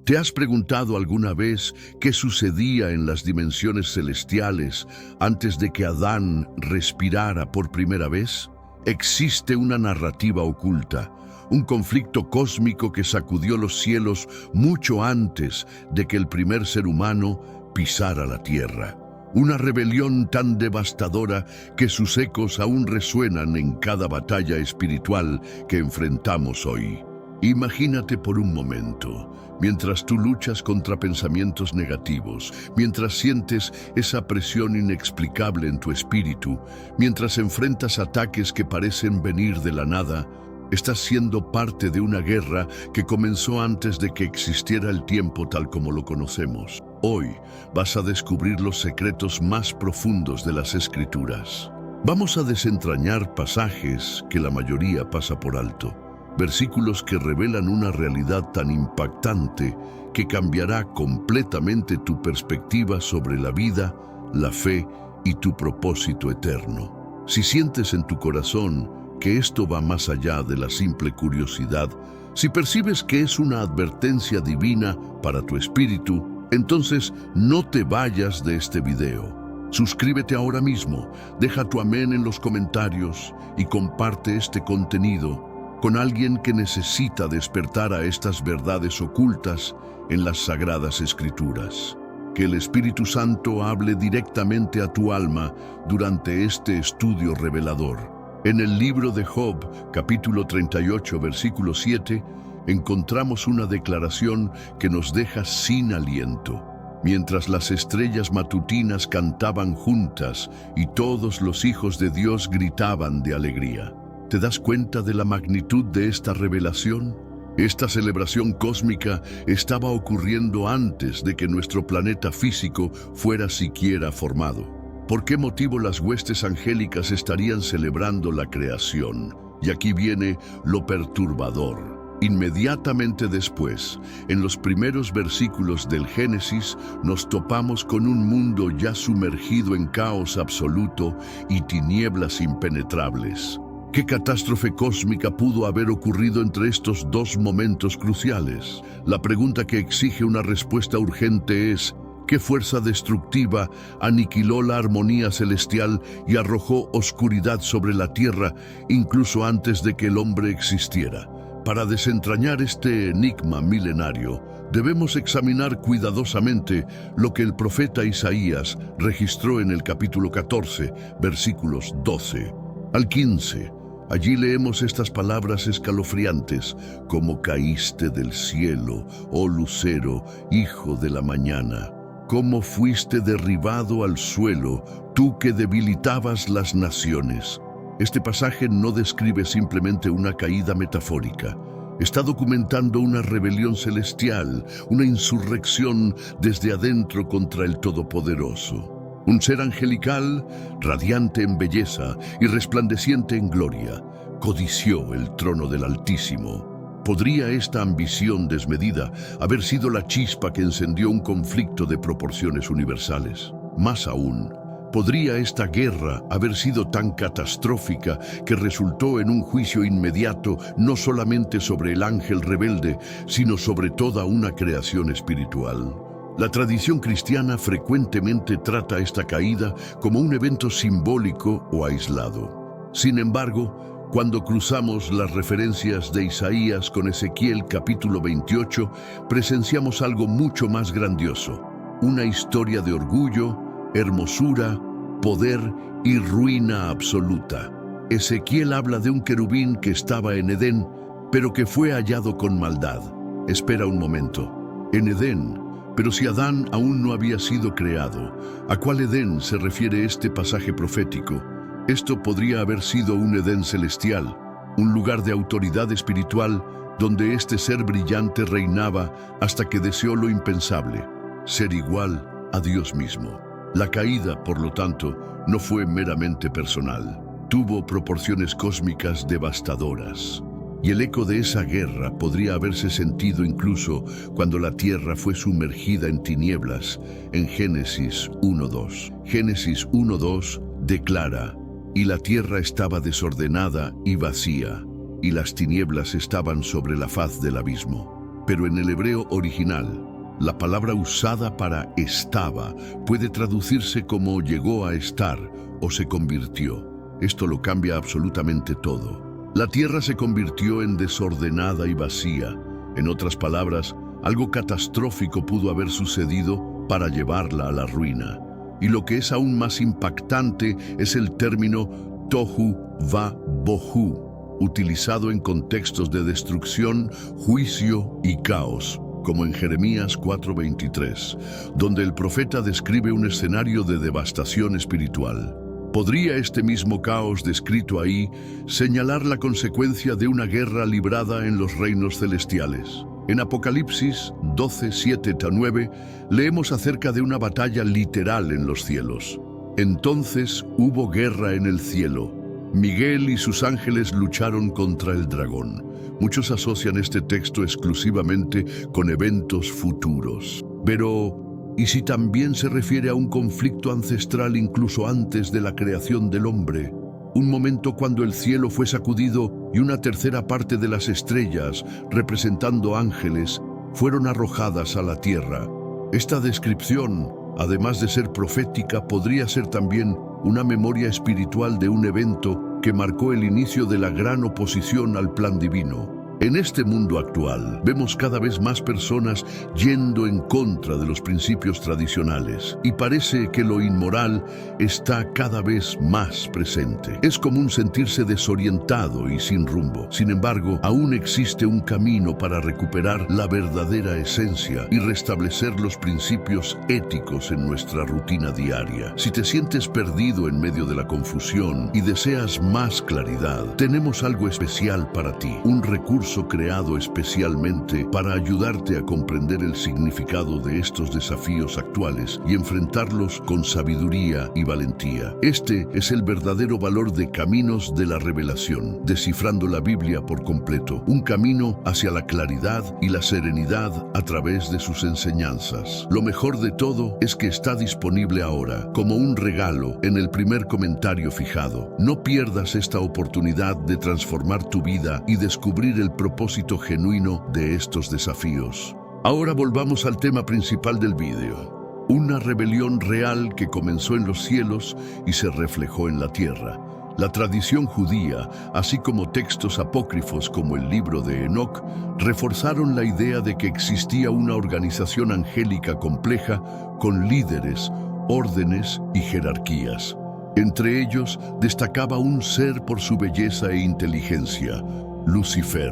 ¿Te has preguntado alguna vez qué sucedía en las dimensiones celestiales antes de que Adán respirara por primera vez? Existe una narrativa oculta, un conflicto cósmico que sacudió los cielos mucho antes de que el primer ser humano pisara la tierra. Una rebelión tan devastadora que sus ecos aún resuenan en cada batalla espiritual que enfrentamos hoy. Imagínate por un momento, mientras tú luchas contra pensamientos negativos, mientras sientes esa presión inexplicable en tu espíritu, mientras enfrentas ataques que parecen venir de la nada, estás siendo parte de una guerra que comenzó antes de que existiera el tiempo tal como lo conocemos. Hoy vas a descubrir los secretos más profundos de las Escrituras. Vamos a desentrañar pasajes que la mayoría pasa por alto. Versículos que revelan una realidad tan impactante que cambiará completamente tu perspectiva sobre la vida, la fe y tu propósito eterno. Si sientes en tu corazón que esto va más allá de la simple curiosidad, si percibes que es una advertencia divina para tu espíritu, entonces no te vayas de este video. Suscríbete ahora mismo, deja tu amén en los comentarios y comparte este contenido con alguien que necesita despertar a estas verdades ocultas en las Sagradas Escrituras. Que el Espíritu Santo hable directamente a tu alma durante este estudio revelador. En el libro de Job, capítulo 38, versículo 7, encontramos una declaración que nos deja sin aliento. Mientras las estrellas matutinas cantaban juntas y todos los hijos de Dios gritaban de alegría. ¿Te das cuenta de la magnitud de esta revelación? Esta celebración cósmica estaba ocurriendo antes de que nuestro planeta físico fuera siquiera formado. ¿Por qué motivo las huestes angélicas estarían celebrando la creación? Y aquí viene lo perturbador. Inmediatamente después, en los primeros versículos del Génesis, nos topamos con un mundo ya sumergido en caos absoluto y tinieblas impenetrables. ¿Qué catástrofe cósmica pudo haber ocurrido entre estos dos momentos cruciales? La pregunta que exige una respuesta urgente es: ¿qué fuerza destructiva aniquiló la armonía celestial y arrojó oscuridad sobre la tierra incluso antes de que el hombre existiera? Para desentrañar este enigma milenario, debemos examinar cuidadosamente lo que el profeta Isaías registró en el capítulo 14, versículos 12 al 15. Allí leemos estas palabras escalofriantes: «Como caíste del cielo, oh lucero, hijo de la mañana. Cómo fuiste derribado al suelo, tú que debilitabas las naciones». Este pasaje no describe simplemente una caída metafórica. Está documentando una rebelión celestial, una insurrección desde adentro contra el Todopoderoso. Un ser angelical, radiante en belleza y resplandeciente en gloria, codició el trono del Altísimo. ¿Podría esta ambición desmedida haber sido la chispa que encendió un conflicto de proporciones universales? Más aún, ¿podría esta guerra haber sido tan catastrófica que resultó en un juicio inmediato no solamente sobre el ángel rebelde, sino sobre toda una creación espiritual? La tradición cristiana frecuentemente trata esta caída como un evento simbólico o aislado. Sin embargo, cuando cruzamos las referencias de Isaías con Ezequiel capítulo 28, presenciamos algo mucho más grandioso: una historia de orgullo, hermosura, poder y ruina absoluta. Ezequiel habla de un querubín que estaba en Edén, pero que fue hallado con maldad. Espera un momento. En Edén. Pero si Adán aún no había sido creado, ¿a cuál Edén se refiere este pasaje profético? Esto podría haber sido un Edén celestial, un lugar de autoridad espiritual donde este ser brillante reinaba hasta que deseó lo impensable: ser igual a Dios mismo. La caída, por lo tanto, no fue meramente personal. Tuvo proporciones cósmicas devastadoras. Y el eco de esa guerra podría haberse sentido incluso cuando la tierra fue sumergida en tinieblas en Génesis 1:2. Génesis 1:2 declara: «Y la tierra estaba desordenada y vacía, y las tinieblas estaban sobre la faz del abismo». pero en el hebreo original, la palabra usada para estaba puede traducirse como llegó a estar o se convirtió. Esto lo cambia absolutamente todo. La tierra se convirtió en desordenada y vacía. En otras palabras, algo catastrófico pudo haber sucedido para llevarla a la ruina. Y lo que es aún más impactante es el término tohu va bohu, utilizado en contextos de destrucción, juicio y caos, como en Jeremías 4:23, donde el profeta describe un escenario de devastación espiritual. ¿Podría este mismo caos descrito ahí señalar la consecuencia de una guerra librada en los reinos celestiales? En Apocalipsis 12:7-9 leemos acerca de una batalla literal en los cielos. Entonces hubo guerra en el cielo. Miguel y sus ángeles lucharon contra el dragón. Muchos asocian este texto exclusivamente con eventos futuros. Pero, ¿y si también se refiere a un conflicto ancestral incluso antes de la creación del hombre? Un momento cuando el cielo fue sacudido y una tercera parte de las estrellas, representando ángeles, fueron arrojadas a la tierra. Esta descripción, además de ser profética, podría ser también una memoria espiritual de un evento que marcó el inicio de la gran oposición al plan divino. En este mundo actual, vemos cada vez más personas yendo en contra de los principios tradicionales y parece que lo inmoral está cada vez más presente. Es común sentirse desorientado y sin rumbo. Sin embargo, aún existe un camino para recuperar la verdadera esencia y restablecer los principios éticos en nuestra rutina diaria. Si te sientes perdido en medio de la confusión y deseas más claridad, tenemos algo especial para ti, un recurso creado especialmente para ayudarte a comprender el significado de estos desafíos actuales y enfrentarlos con sabiduría y valentía. Este es el verdadero valor de Caminos de la Revelación, descifrando la Biblia por completo, un camino hacia la claridad y la serenidad a través de sus enseñanzas. Lo mejor de todo es que está disponible ahora, como un regalo, en el primer comentario fijado. No pierdas esta oportunidad de transformar tu vida y descubrir el propósito genuino de estos desafíos. Ahora volvamos al tema principal del vídeo. Una rebelión real que comenzó en los cielos y se reflejó en la tierra. La tradición judía, así como textos apócrifos como el libro de Enoc, reforzaron la idea de que existía una organización angélica compleja con líderes, órdenes y jerarquías. Entre ellos destacaba un ser por su belleza e inteligencia, Lucifer.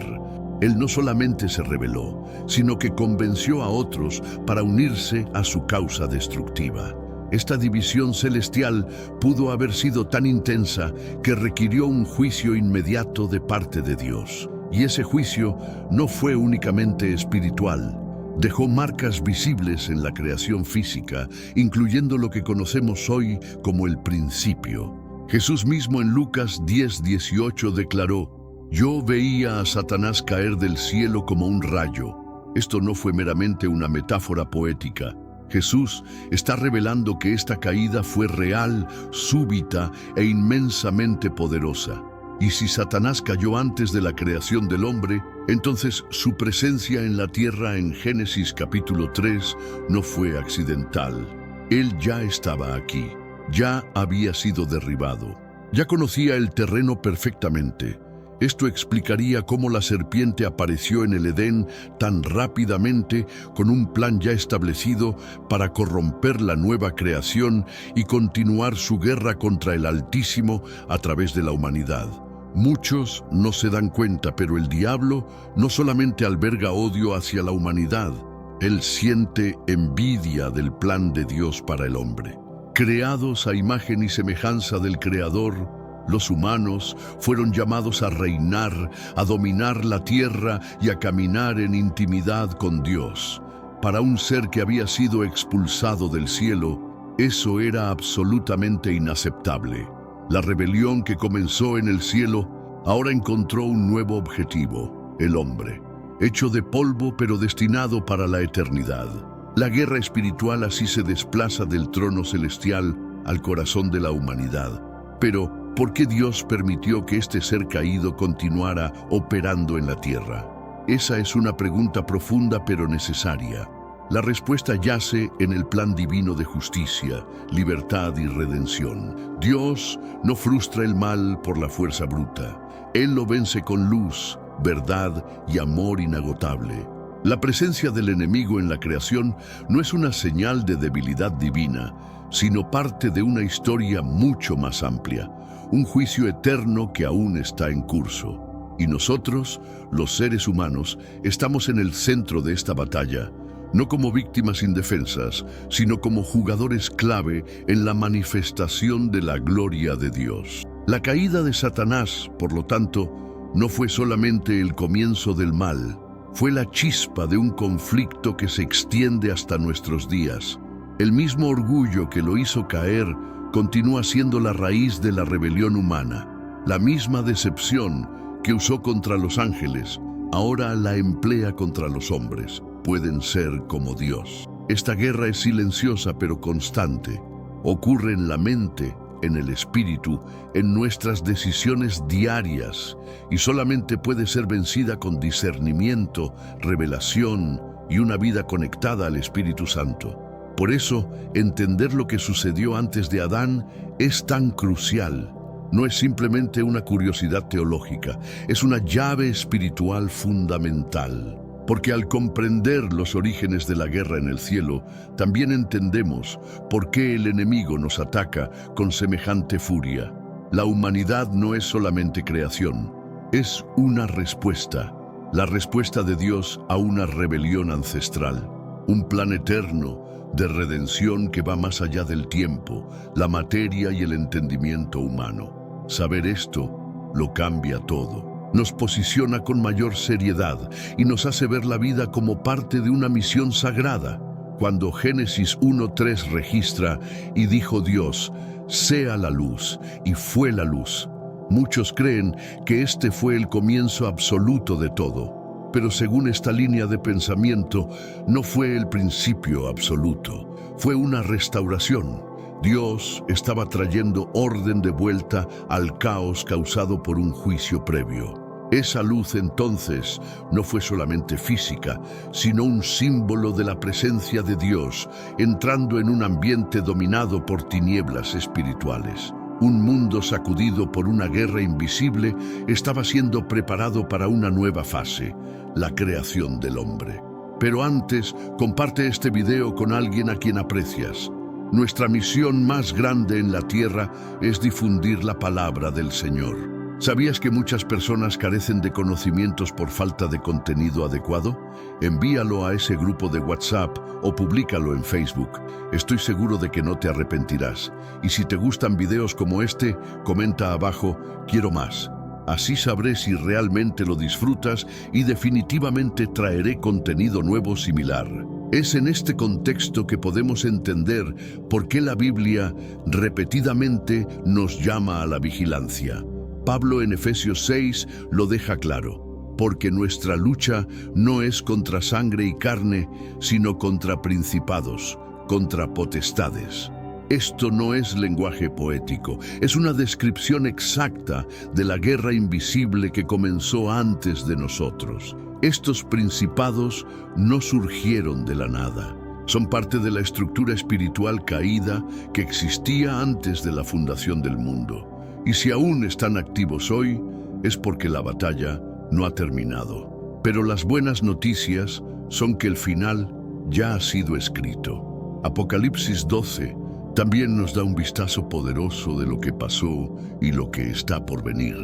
Él no solamente se rebeló, sino que convenció a otros para unirse a su causa destructiva. Esta división celestial pudo haber sido tan intensa que requirió un juicio inmediato de parte de Dios. Y ese juicio no fue únicamente espiritual. Dejó marcas visibles en la creación física, incluyendo lo que conocemos hoy como el principio. Jesús mismo en Lucas 10:18 declaró: «Yo veía a Satanás caer del cielo como un rayo». Esto no fue meramente una metáfora poética. Jesús está revelando que esta caída fue real, súbita e inmensamente poderosa. Y si Satanás cayó antes de la creación del hombre, entonces su presencia en la tierra en Génesis capítulo 3 no fue accidental. Él ya estaba aquí, ya había sido derribado, ya conocía el terreno perfectamente. Esto explicaría cómo la serpiente apareció en el Edén tan rápidamente, con un plan ya establecido para corromper la nueva creación y continuar su guerra contra el Altísimo a través de la humanidad. Muchos no se dan cuenta, pero el diablo no solamente alberga odio hacia la humanidad, él siente envidia del plan de Dios para el hombre. Creados a imagen y semejanza del Creador, los humanos fueron llamados a reinar, a dominar la tierra y a caminar en intimidad con Dios. Para un ser que había sido expulsado del cielo, eso era absolutamente inaceptable. La rebelión que comenzó en el cielo ahora encontró un nuevo objetivo: el hombre, hecho de polvo pero destinado para la eternidad. La guerra espiritual así se desplaza del trono celestial al corazón de la humanidad. Pero, ¿por qué Dios permitió que este ser caído continuara operando en la tierra? Esa es una pregunta profunda pero necesaria. La respuesta yace en el plan divino de justicia, libertad y redención. Dios no frustra el mal por la fuerza bruta. Él lo vence con luz, verdad y amor inagotable. La presencia del enemigo en la creación no es una señal de debilidad divina, sino parte de una historia mucho más amplia, un juicio eterno que aún está en curso. Y nosotros, los seres humanos, estamos en el centro de esta batalla, no como víctimas indefensas, sino como jugadores clave en la manifestación de la gloria de Dios. La caída de Satanás, por lo tanto, no fue solamente el comienzo del mal, fue la chispa de un conflicto que se extiende hasta nuestros días. El mismo orgullo que lo hizo caer continúa siendo la raíz de la rebelión humana. La misma decepción que usó contra los ángeles, ahora la emplea contra los hombres. Pueden ser como Dios. Esta guerra es silenciosa pero constante. Ocurre en la mente, en el espíritu, en nuestras decisiones diarias, y solamente puede ser vencida con discernimiento, revelación y una vida conectada al Espíritu Santo. Por eso, entender lo que sucedió antes de Adán es tan crucial. No es simplemente una curiosidad teológica, es una llave espiritual fundamental. Porque al comprender los orígenes de la guerra en el cielo, también entendemos por qué el enemigo nos ataca con semejante furia. La humanidad no es solamente creación, es una respuesta. La respuesta de Dios a una rebelión ancestral. Un plan eterno de redención que va más allá del tiempo, la materia y el entendimiento humano. Saber esto lo cambia todo. Nos posiciona con mayor seriedad y nos hace ver la vida como parte de una misión sagrada. Cuando Génesis 1:3 registra, y dijo Dios, sea la luz, y fue la luz. Muchos creen que este fue el comienzo absoluto de todo, pero según esta línea de pensamiento, no fue el principio absoluto, fue una restauración. Dios estaba trayendo orden de vuelta al caos causado por un juicio previo. Esa luz entonces no fue solamente física, sino un símbolo de la presencia de Dios entrando en un ambiente dominado por tinieblas espirituales. Un mundo sacudido por una guerra invisible estaba siendo preparado para una nueva fase, la creación del hombre. Pero antes, comparte este video con alguien a quien aprecias. Nuestra misión más grande en la tierra es difundir la palabra del Señor. ¿Sabías que muchas personas carecen de conocimientos por falta de contenido adecuado? Envíalo a ese grupo de WhatsApp o públicalo en Facebook. Estoy seguro de que no te arrepentirás. Y si te gustan videos como este, comenta abajo, quiero más. Así sabré si realmente lo disfrutas y definitivamente traeré contenido nuevo similar. Es en este contexto que podemos entender por qué la Biblia repetidamente nos llama a la vigilancia. Pablo en Efesios 6 lo deja claro, porque nuestra lucha no es contra sangre y carne, sino contra principados, contra potestades. Esto no es lenguaje poético, es una descripción exacta de la guerra invisible que comenzó antes de nosotros. Estos principados no surgieron de la nada. Son parte de la estructura espiritual caída que existía antes de la fundación del mundo. Y si aún están activos hoy, es porque la batalla no ha terminado. Pero las buenas noticias son que el final ya ha sido escrito. Apocalipsis 12 también nos da un vistazo poderoso de lo que pasó y lo que está por venir.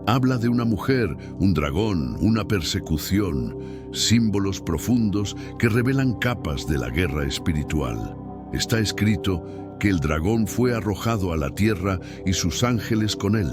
Habla de una mujer, un dragón, una persecución, símbolos profundos que revelan capas de la guerra espiritual. Está escrito que el dragón fue arrojado a la tierra y sus ángeles con él.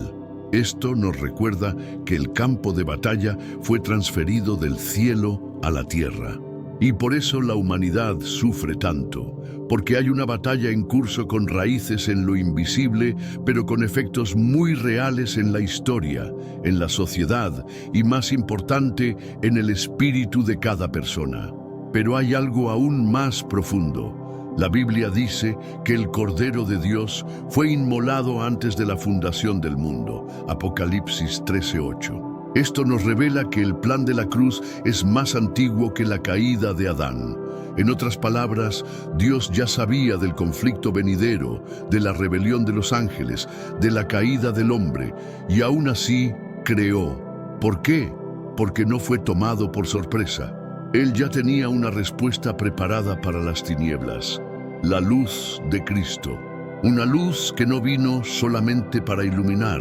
Esto nos recuerda que el campo de batalla fue transferido del cielo a la tierra. Y por eso la humanidad sufre tanto, porque hay una batalla en curso con raíces en lo invisible, pero con efectos muy reales en la historia, en la sociedad y, más importante, en el espíritu de cada persona. Pero hay algo aún más profundo. La Biblia dice que el Cordero de Dios fue inmolado antes de la fundación del mundo. Apocalipsis 13:8. Esto nos revela que el plan de la cruz es más antiguo que la caída de Adán. En otras palabras, Dios ya sabía del conflicto venidero, de la rebelión de los ángeles, de la caída del hombre, y aún así creó. ¿Por qué? Porque no fue tomado por sorpresa. Él ya tenía una respuesta preparada para las tinieblas: la luz de Cristo. Una luz que no vino solamente para iluminar,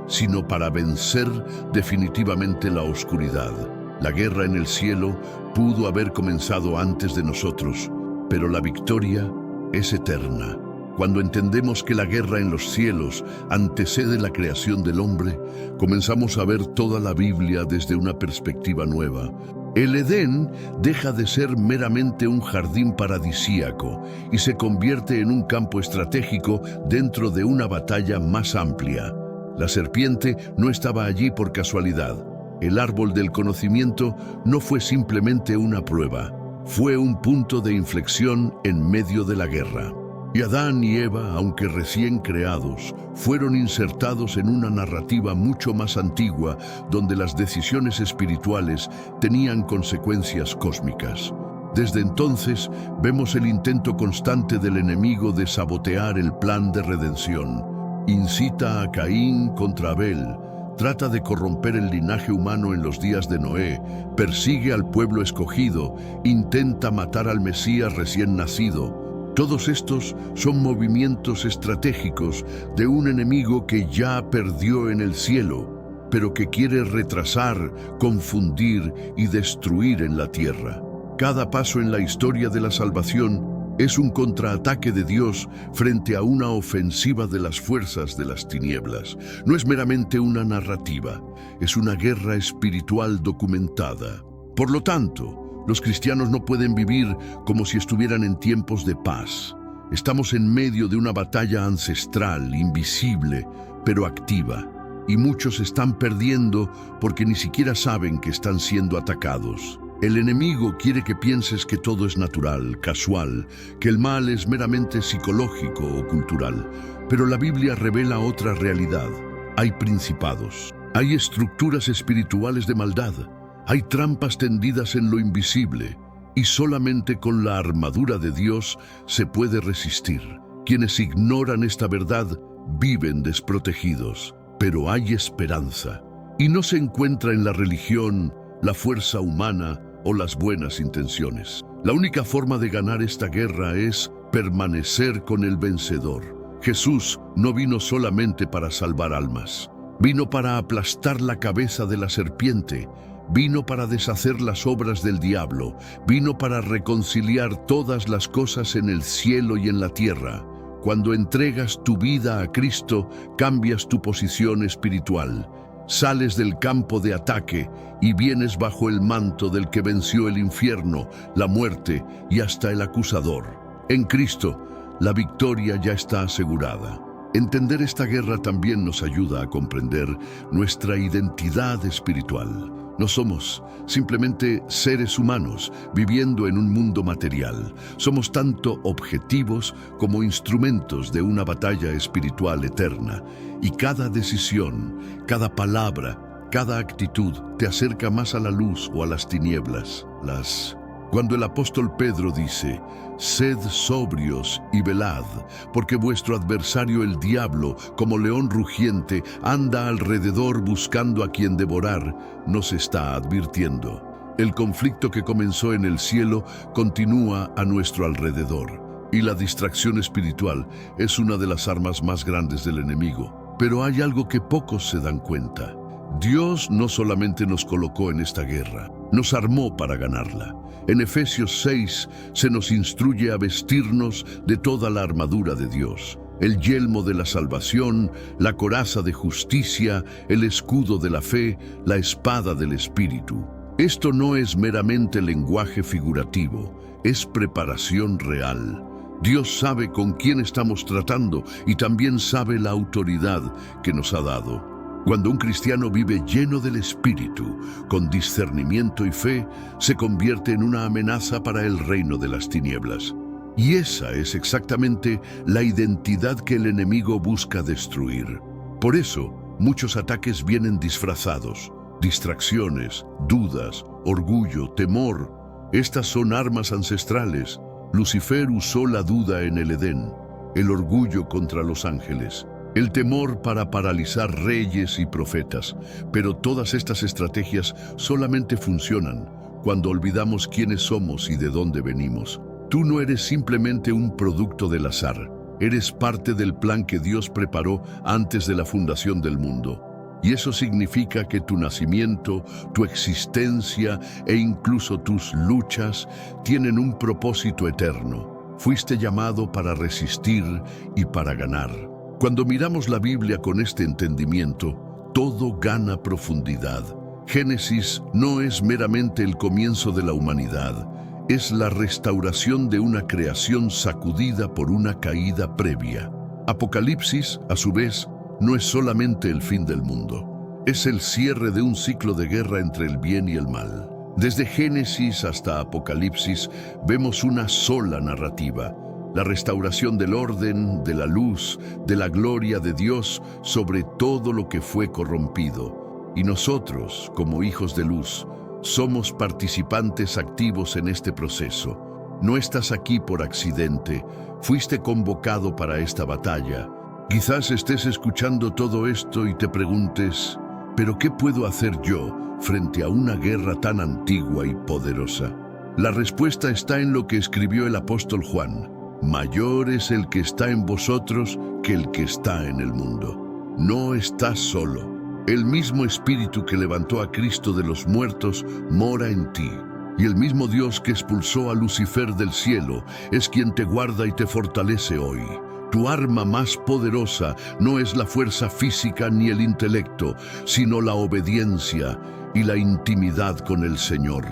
sino para vencer definitivamente la oscuridad. La guerra en el cielo pudo haber comenzado antes de nosotros, pero la victoria es eterna. Cuando entendemos que la guerra en los cielos antecede la creación del hombre, comenzamos a ver toda la Biblia desde una perspectiva nueva. El Edén deja de ser meramente un jardín paradisíaco y se convierte en un campo estratégico dentro de una batalla más amplia. La serpiente no estaba allí por casualidad. El árbol del conocimiento no fue simplemente una prueba, fue un punto de inflexión en medio de la guerra. Y Adán y Eva, aunque recién creados, fueron insertados en una narrativa mucho más antigua, donde las decisiones espirituales tenían consecuencias cósmicas. Desde entonces, vemos el intento constante del enemigo de sabotear el plan de redención. Incita a Caín contra Abel, trata de corromper el linaje humano en los días de Noé, persigue al pueblo escogido, intenta matar al Mesías recién nacido. Todos estos son movimientos estratégicos de un enemigo que ya perdió en el cielo, pero que quiere retrasar, confundir y destruir en la tierra. Cada paso en la historia de la salvación es un contraataque de Dios frente a una ofensiva de las fuerzas de las tinieblas. No es meramente una narrativa, es una guerra espiritual documentada. Por lo tanto, los cristianos no pueden vivir como si estuvieran en tiempos de paz. Estamos en medio de una batalla ancestral, invisible, pero activa. Y muchos están perdiendo porque ni siquiera saben que están siendo atacados. El enemigo quiere que pienses que todo es natural, casual, que el mal es meramente psicológico o cultural. Pero la Biblia revela otra realidad. Hay principados, hay estructuras espirituales de maldad. Hay trampas tendidas en lo invisible, y solamente con la armadura de Dios se puede resistir. Quienes ignoran esta verdad viven desprotegidos, pero hay esperanza. Y no se encuentra en la religión, la fuerza humana o las buenas intenciones. La única forma de ganar esta guerra es permanecer con el vencedor. Jesús no vino solamente para salvar almas, vino para aplastar la cabeza de la serpiente. Vino para deshacer las obras del diablo, vino para reconciliar todas las cosas en el cielo y en la tierra. Cuando entregas tu vida a Cristo, cambias tu posición espiritual. Sales del campo de ataque y vienes bajo el manto del que venció el infierno, la muerte y hasta el acusador. En Cristo, la victoria ya está asegurada. Entender esta guerra también nos ayuda a comprender nuestra identidad espiritual. No somos simplemente seres humanos viviendo en un mundo material. Somos tanto objetivos como instrumentos de una batalla espiritual eterna. Y cada decisión, cada palabra, cada actitud te acerca más a la luz o a las tinieblas. Cuando el apóstol Pedro dice: «Sed sobrios y velad, porque vuestro adversario el diablo, como león rugiente, anda alrededor buscando a quien devorar», nos está advirtiendo. El conflicto que comenzó en el cielo continúa a nuestro alrededor, y la distracción espiritual es una de las armas más grandes del enemigo. Pero hay algo que pocos se dan cuenta. Dios no solamente nos colocó en esta guerra, nos armó para ganarla. En Efesios 6 se nos instruye a vestirnos de toda la armadura de Dios: el yelmo de la salvación, la coraza de justicia, el escudo de la fe, la espada del Espíritu. Esto no es meramente lenguaje figurativo, es preparación real. Dios sabe con quién estamos tratando y también sabe la autoridad que nos ha dado. Cuando un cristiano vive lleno del Espíritu, con discernimiento y fe, se convierte en una amenaza para el reino de las tinieblas. Y esa es exactamente la identidad que el enemigo busca destruir. Por eso, muchos ataques vienen disfrazados. distracciones, dudas, orgullo, temor. Estas son armas ancestrales. Lucifer usó la duda en el Edén, el orgullo contra los ángeles, el temor para paralizar reyes y profetas. Pero todas estas estrategias solamente funcionan cuando olvidamos quiénes somos y de dónde venimos. Tú no eres simplemente un producto del azar. Eres parte del plan que Dios preparó antes de la fundación del mundo. Y eso significa que tu nacimiento, tu existencia e incluso tus luchas tienen un propósito eterno. Fuiste llamado para resistir y para ganar. Cuando miramos la Biblia con este entendimiento, todo gana profundidad. Génesis no es meramente el comienzo de la humanidad, es la restauración de una creación sacudida por una caída previa. Apocalipsis, a su vez, no es solamente el fin del mundo, es el cierre de un ciclo de guerra entre el bien y el mal. Desde Génesis hasta Apocalipsis vemos una sola narrativa, la restauración del orden, de la luz, de la gloria de Dios sobre todo lo que fue corrompido. Y nosotros, como hijos de luz, somos participantes activos en este proceso. No estás aquí por accidente, fuiste convocado para esta batalla. Quizás estés escuchando todo esto y te preguntes, ¿pero qué puedo hacer yo frente a una guerra tan antigua y poderosa? La respuesta está en lo que escribió el apóstol Juan. Mayor es el que está en vosotros que el que está en el mundo. No estás solo. El mismo Espíritu que levantó a Cristo de los muertos mora en ti. Y el mismo Dios que expulsó a Lucifer del cielo es quien te guarda y te fortalece hoy. Tu arma más poderosa no es la fuerza física ni el intelecto, sino la obediencia y la intimidad con el Señor.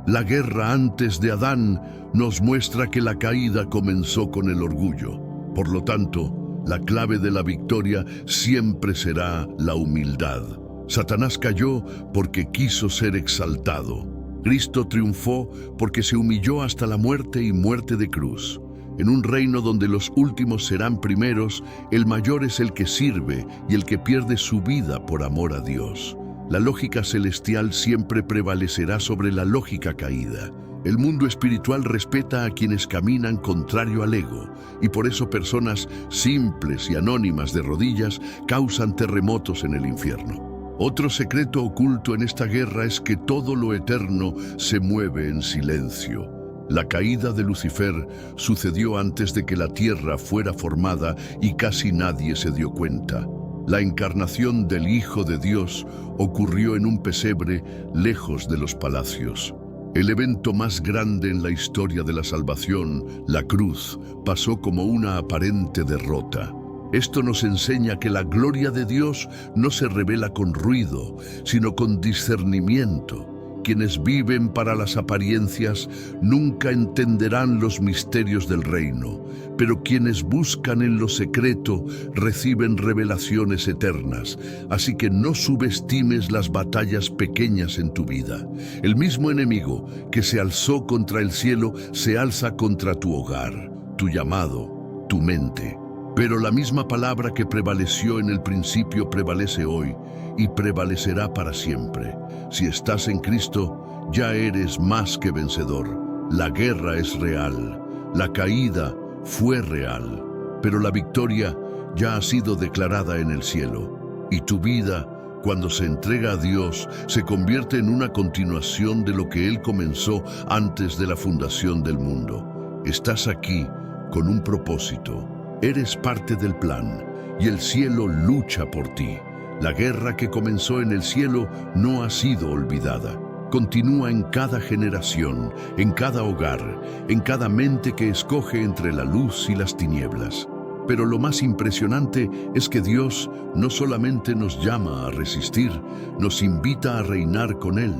La guerra antes de Adán nos muestra que la caída comenzó con el orgullo. Por lo tanto, la clave de la victoria siempre será la humildad. Satanás cayó porque quiso ser exaltado. Cristo triunfó porque se humilló hasta la muerte y muerte de cruz. En un reino donde los últimos serán primeros, el mayor es el que sirve y el que pierde su vida por amor a Dios. La lógica celestial siempre prevalecerá sobre la lógica caída. El mundo espiritual respeta a quienes caminan contrario al ego, y por eso personas simples y anónimas de rodillas causan terremotos en el infierno. Otro secreto oculto en esta guerra es que todo lo eterno se mueve en silencio. La caída de Lucifer sucedió antes de que la tierra fuera formada y casi nadie se dio cuenta. La encarnación del Hijo de Dios ocurrió en un pesebre lejos de los palacios. El evento más grande en la historia de la salvación, la cruz, pasó como una aparente derrota. Esto nos enseña que la gloria de Dios no se revela con ruido, sino con discernimiento. Quienes viven para las apariencias nunca entenderán los misterios del reino, pero quienes buscan en lo secreto reciben revelaciones eternas. Así que no subestimes las batallas pequeñas en tu vida. El mismo enemigo que se alzó contra el cielo se alza contra tu hogar, tu llamado, tu mente. Pero la misma palabra que prevaleció en el principio prevalece hoy y prevalecerá para siempre. Si estás en Cristo, ya eres más que vencedor. La guerra es real, la caída fue real, pero la victoria ya ha sido declarada en el cielo. Y tu vida, cuando se entrega a Dios, se convierte en una continuación de lo que Él comenzó antes de la fundación del mundo. Estás aquí con un propósito. Eres parte del plan y el cielo lucha por ti. La guerra que comenzó en el cielo no ha sido olvidada. Continúa en cada generación, en cada hogar, en cada mente que escoge entre la luz y las tinieblas. Pero lo más impresionante es que Dios no solamente nos llama a resistir, nos invita a reinar con Él.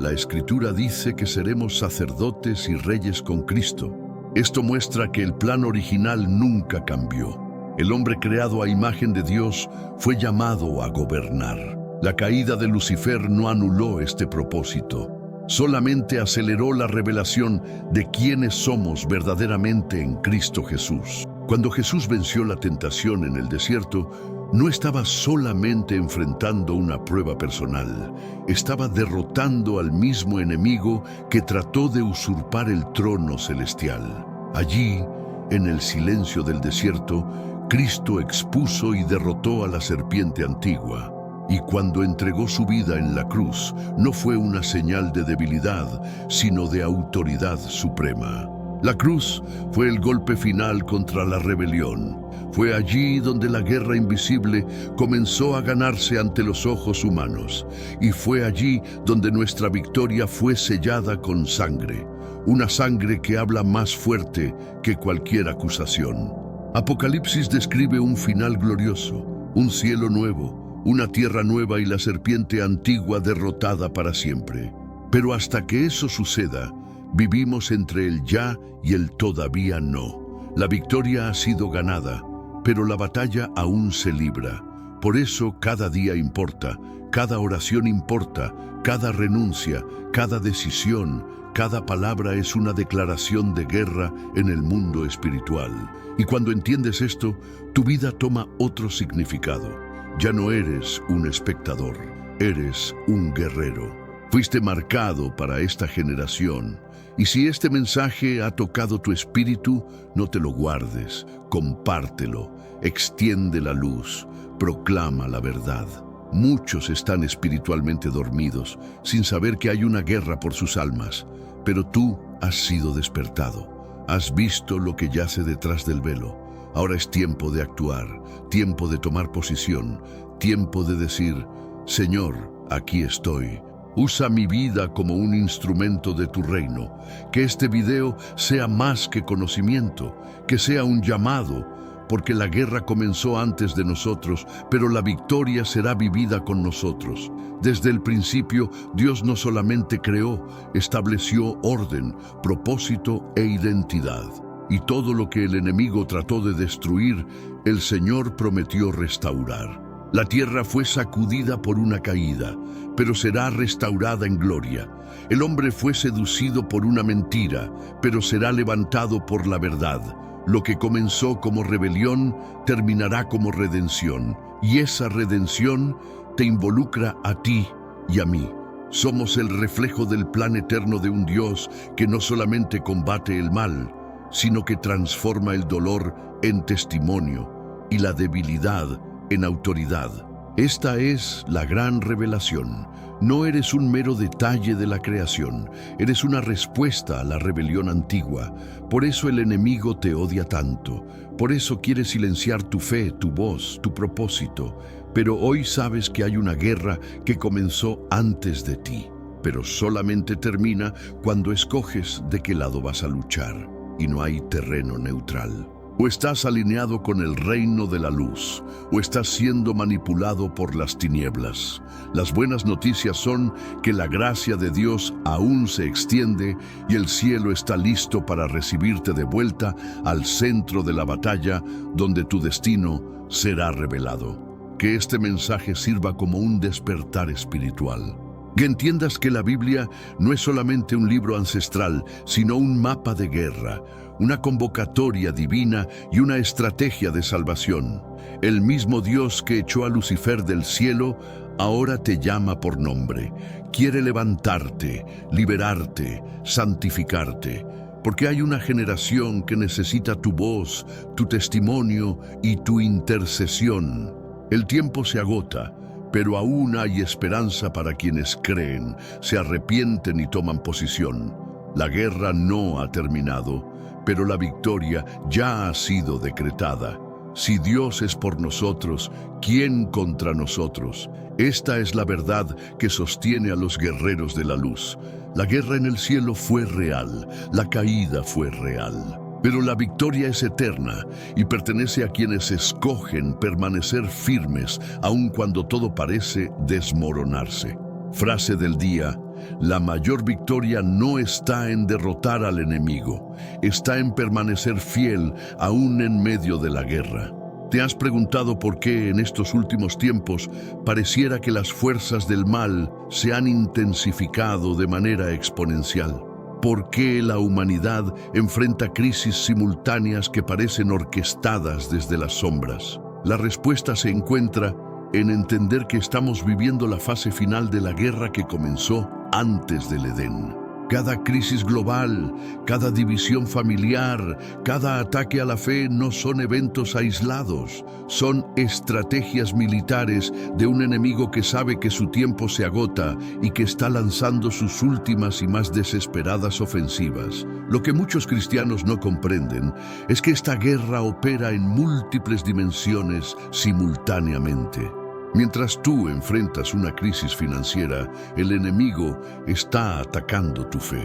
La Escritura dice que seremos sacerdotes y reyes con Cristo. Esto muestra que el plan original nunca cambió. El hombre creado a imagen de Dios fue llamado a gobernar. La caída de Lucifer no anuló este propósito, solamente aceleró la revelación de quiénes somos verdaderamente en Cristo Jesús. Cuando Jesús venció la tentación en el desierto, No estaba solamente enfrentando una prueba personal, estaba derrotando al mismo enemigo que trató de usurpar el trono celestial. Allí, en el silencio del desierto, Cristo expuso y derrotó a la serpiente antigua. Y cuando entregó su vida en la cruz, no fue una señal de debilidad, sino de autoridad suprema. La cruz fue el golpe final contra la rebelión. Fue allí donde la guerra invisible comenzó a ganarse ante los ojos humanos. Y fue allí donde nuestra victoria fue sellada con sangre. Una sangre que habla más fuerte que cualquier acusación. Apocalipsis describe un final glorioso, un cielo nuevo, una tierra nueva y la serpiente antigua derrotada para siempre. Pero hasta que eso suceda, vivimos entre el ya y el todavía no. La victoria ha sido ganada, pero la batalla aún se libra. Por eso cada día importa, cada oración importa, cada renuncia, cada decisión, cada palabra es una declaración de guerra en el mundo espiritual. Y cuando entiendes esto, tu vida toma otro significado. Ya no eres un espectador, eres un guerrero. Fuiste marcado para esta generación. Y si este mensaje ha tocado tu espíritu, no te lo guardes, compártelo, extiende la luz, proclama la verdad. Muchos están espiritualmente dormidos, sin saber que hay una guerra por sus almas, pero tú has sido despertado. Has visto lo que yace detrás del velo. Ahora es tiempo de actuar, tiempo de tomar posición, tiempo de decir, Señor, aquí estoy. Usa mi vida como un instrumento de tu reino. Que este video sea más que conocimiento, que sea un llamado, porque la guerra comenzó antes de nosotros, pero la victoria será vivida con nosotros. Desde el principio, Dios no solamente creó, estableció orden, propósito e identidad. Y todo lo que el enemigo trató de destruir, el Señor prometió restaurar. La tierra fue sacudida por una caída, pero será restaurada en gloria. El hombre fue seducido por una mentira, pero será levantado por la verdad. Lo que comenzó como rebelión, terminará como redención. Y esa redención te involucra a ti y a mí. Somos el reflejo del plan eterno de un Dios que no solamente combate el mal, sino que transforma el dolor en testimonio y la debilidad en autoridad. Esta es la gran revelación. No eres un mero detalle de la creación, eres una respuesta a la rebelión antigua. Por eso el enemigo te odia tanto, por eso quiere silenciar tu fe, tu voz, tu propósito. Pero hoy sabes que hay una guerra que comenzó antes de ti, pero solamente termina cuando escoges de qué lado vas a luchar, y no hay terreno neutral. O estás alineado con el reino de la luz, o estás siendo manipulado por las tinieblas. Las buenas noticias son que la gracia de Dios aún se extiende y el cielo está listo para recibirte de vuelta al centro de la batalla, donde tu destino será revelado. Que este mensaje sirva como un despertar espiritual. Que entiendas que la Biblia no es solamente un libro ancestral, sino un mapa de guerra, una convocatoria divina y una estrategia de salvación. El mismo Dios que echó a Lucifer del cielo, ahora te llama por nombre. Quiere levantarte, liberarte, santificarte, porque hay una generación que necesita tu voz, tu testimonio y tu intercesión. El tiempo se agota, pero aún hay esperanza para quienes creen, se arrepienten y toman posición. La guerra no ha terminado, pero la victoria ya ha sido decretada. Si Dios es por nosotros, ¿quién contra nosotros? Esta es la verdad que sostiene a los guerreros de la luz. La guerra en el cielo fue real, la caída fue real. Pero la victoria es eterna y pertenece a quienes escogen permanecer firmes aun cuando todo parece desmoronarse. Frase del día: la mayor victoria no está en derrotar al enemigo, está en permanecer fiel aún en medio de la guerra. ¿Te has preguntado por qué en estos últimos tiempos pareciera que las fuerzas del mal se han intensificado de manera exponencial? ¿Por qué la humanidad enfrenta crisis simultáneas que parecen orquestadas desde las sombras? La respuesta se encuentra en entender que estamos viviendo la fase final de la guerra que comenzó antes del Edén. Cada crisis global, cada división familiar, cada ataque a la fe no son eventos aislados, son estrategias militares de un enemigo que sabe que su tiempo se agota y que está lanzando sus últimas y más desesperadas ofensivas. Lo que muchos cristianos no comprenden es que esta guerra opera en múltiples dimensiones simultáneamente. Mientras tú enfrentas una crisis financiera, el enemigo está atacando tu fe.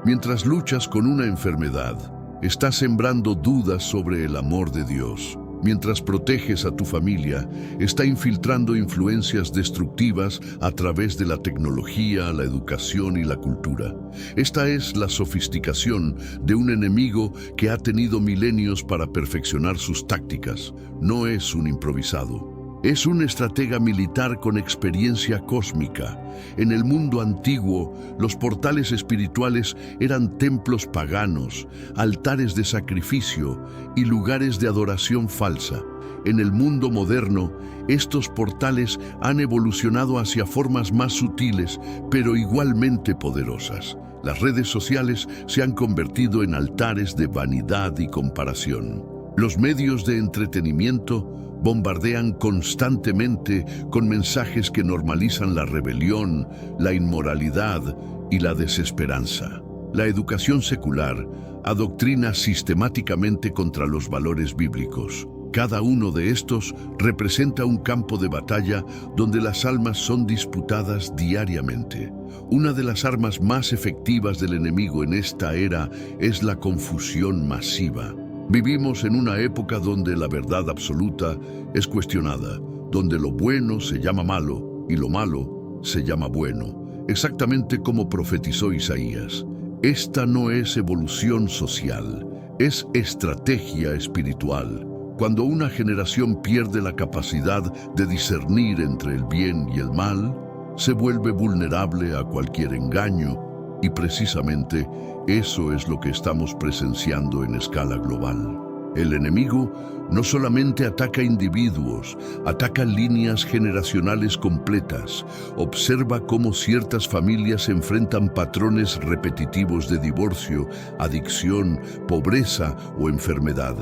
Mientras luchas con una enfermedad, estás sembrando dudas sobre el amor de Dios. Mientras proteges a tu familia, está infiltrando influencias destructivas a través de la tecnología, la educación y la cultura. Esta es la sofisticación de un enemigo que ha tenido milenios para perfeccionar sus tácticas. No es un improvisado. Es un estratega militar con experiencia cósmica. En el mundo antiguo, los portales espirituales eran templos paganos, altares de sacrificio y lugares de adoración falsa. En el mundo moderno, estos portales han evolucionado hacia formas más sutiles, pero igualmente poderosas. Las redes sociales se han convertido en altares de vanidad y comparación. Los medios de entretenimiento bombardean constantemente con mensajes que normalizan la rebelión, la inmoralidad y la desesperanza. La educación secular adoctrina sistemáticamente contra los valores bíblicos. Cada uno de estos representa un campo de batalla donde las almas son disputadas diariamente. Una de las armas más efectivas del enemigo en esta era es la confusión masiva. Vivimos en una época donde la verdad absoluta es cuestionada, donde lo bueno se llama malo y lo malo se llama bueno, exactamente como profetizó Isaías. Esta no es evolución social, es estrategia espiritual. Cuando una generación pierde la capacidad de discernir entre el bien y el mal, se vuelve vulnerable a cualquier engaño. Y precisamente eso es lo que estamos presenciando en escala global. El enemigo no solamente ataca individuos, ataca líneas generacionales completas. Observa cómo ciertas familias enfrentan patrones repetitivos de divorcio, adicción, pobreza o enfermedad.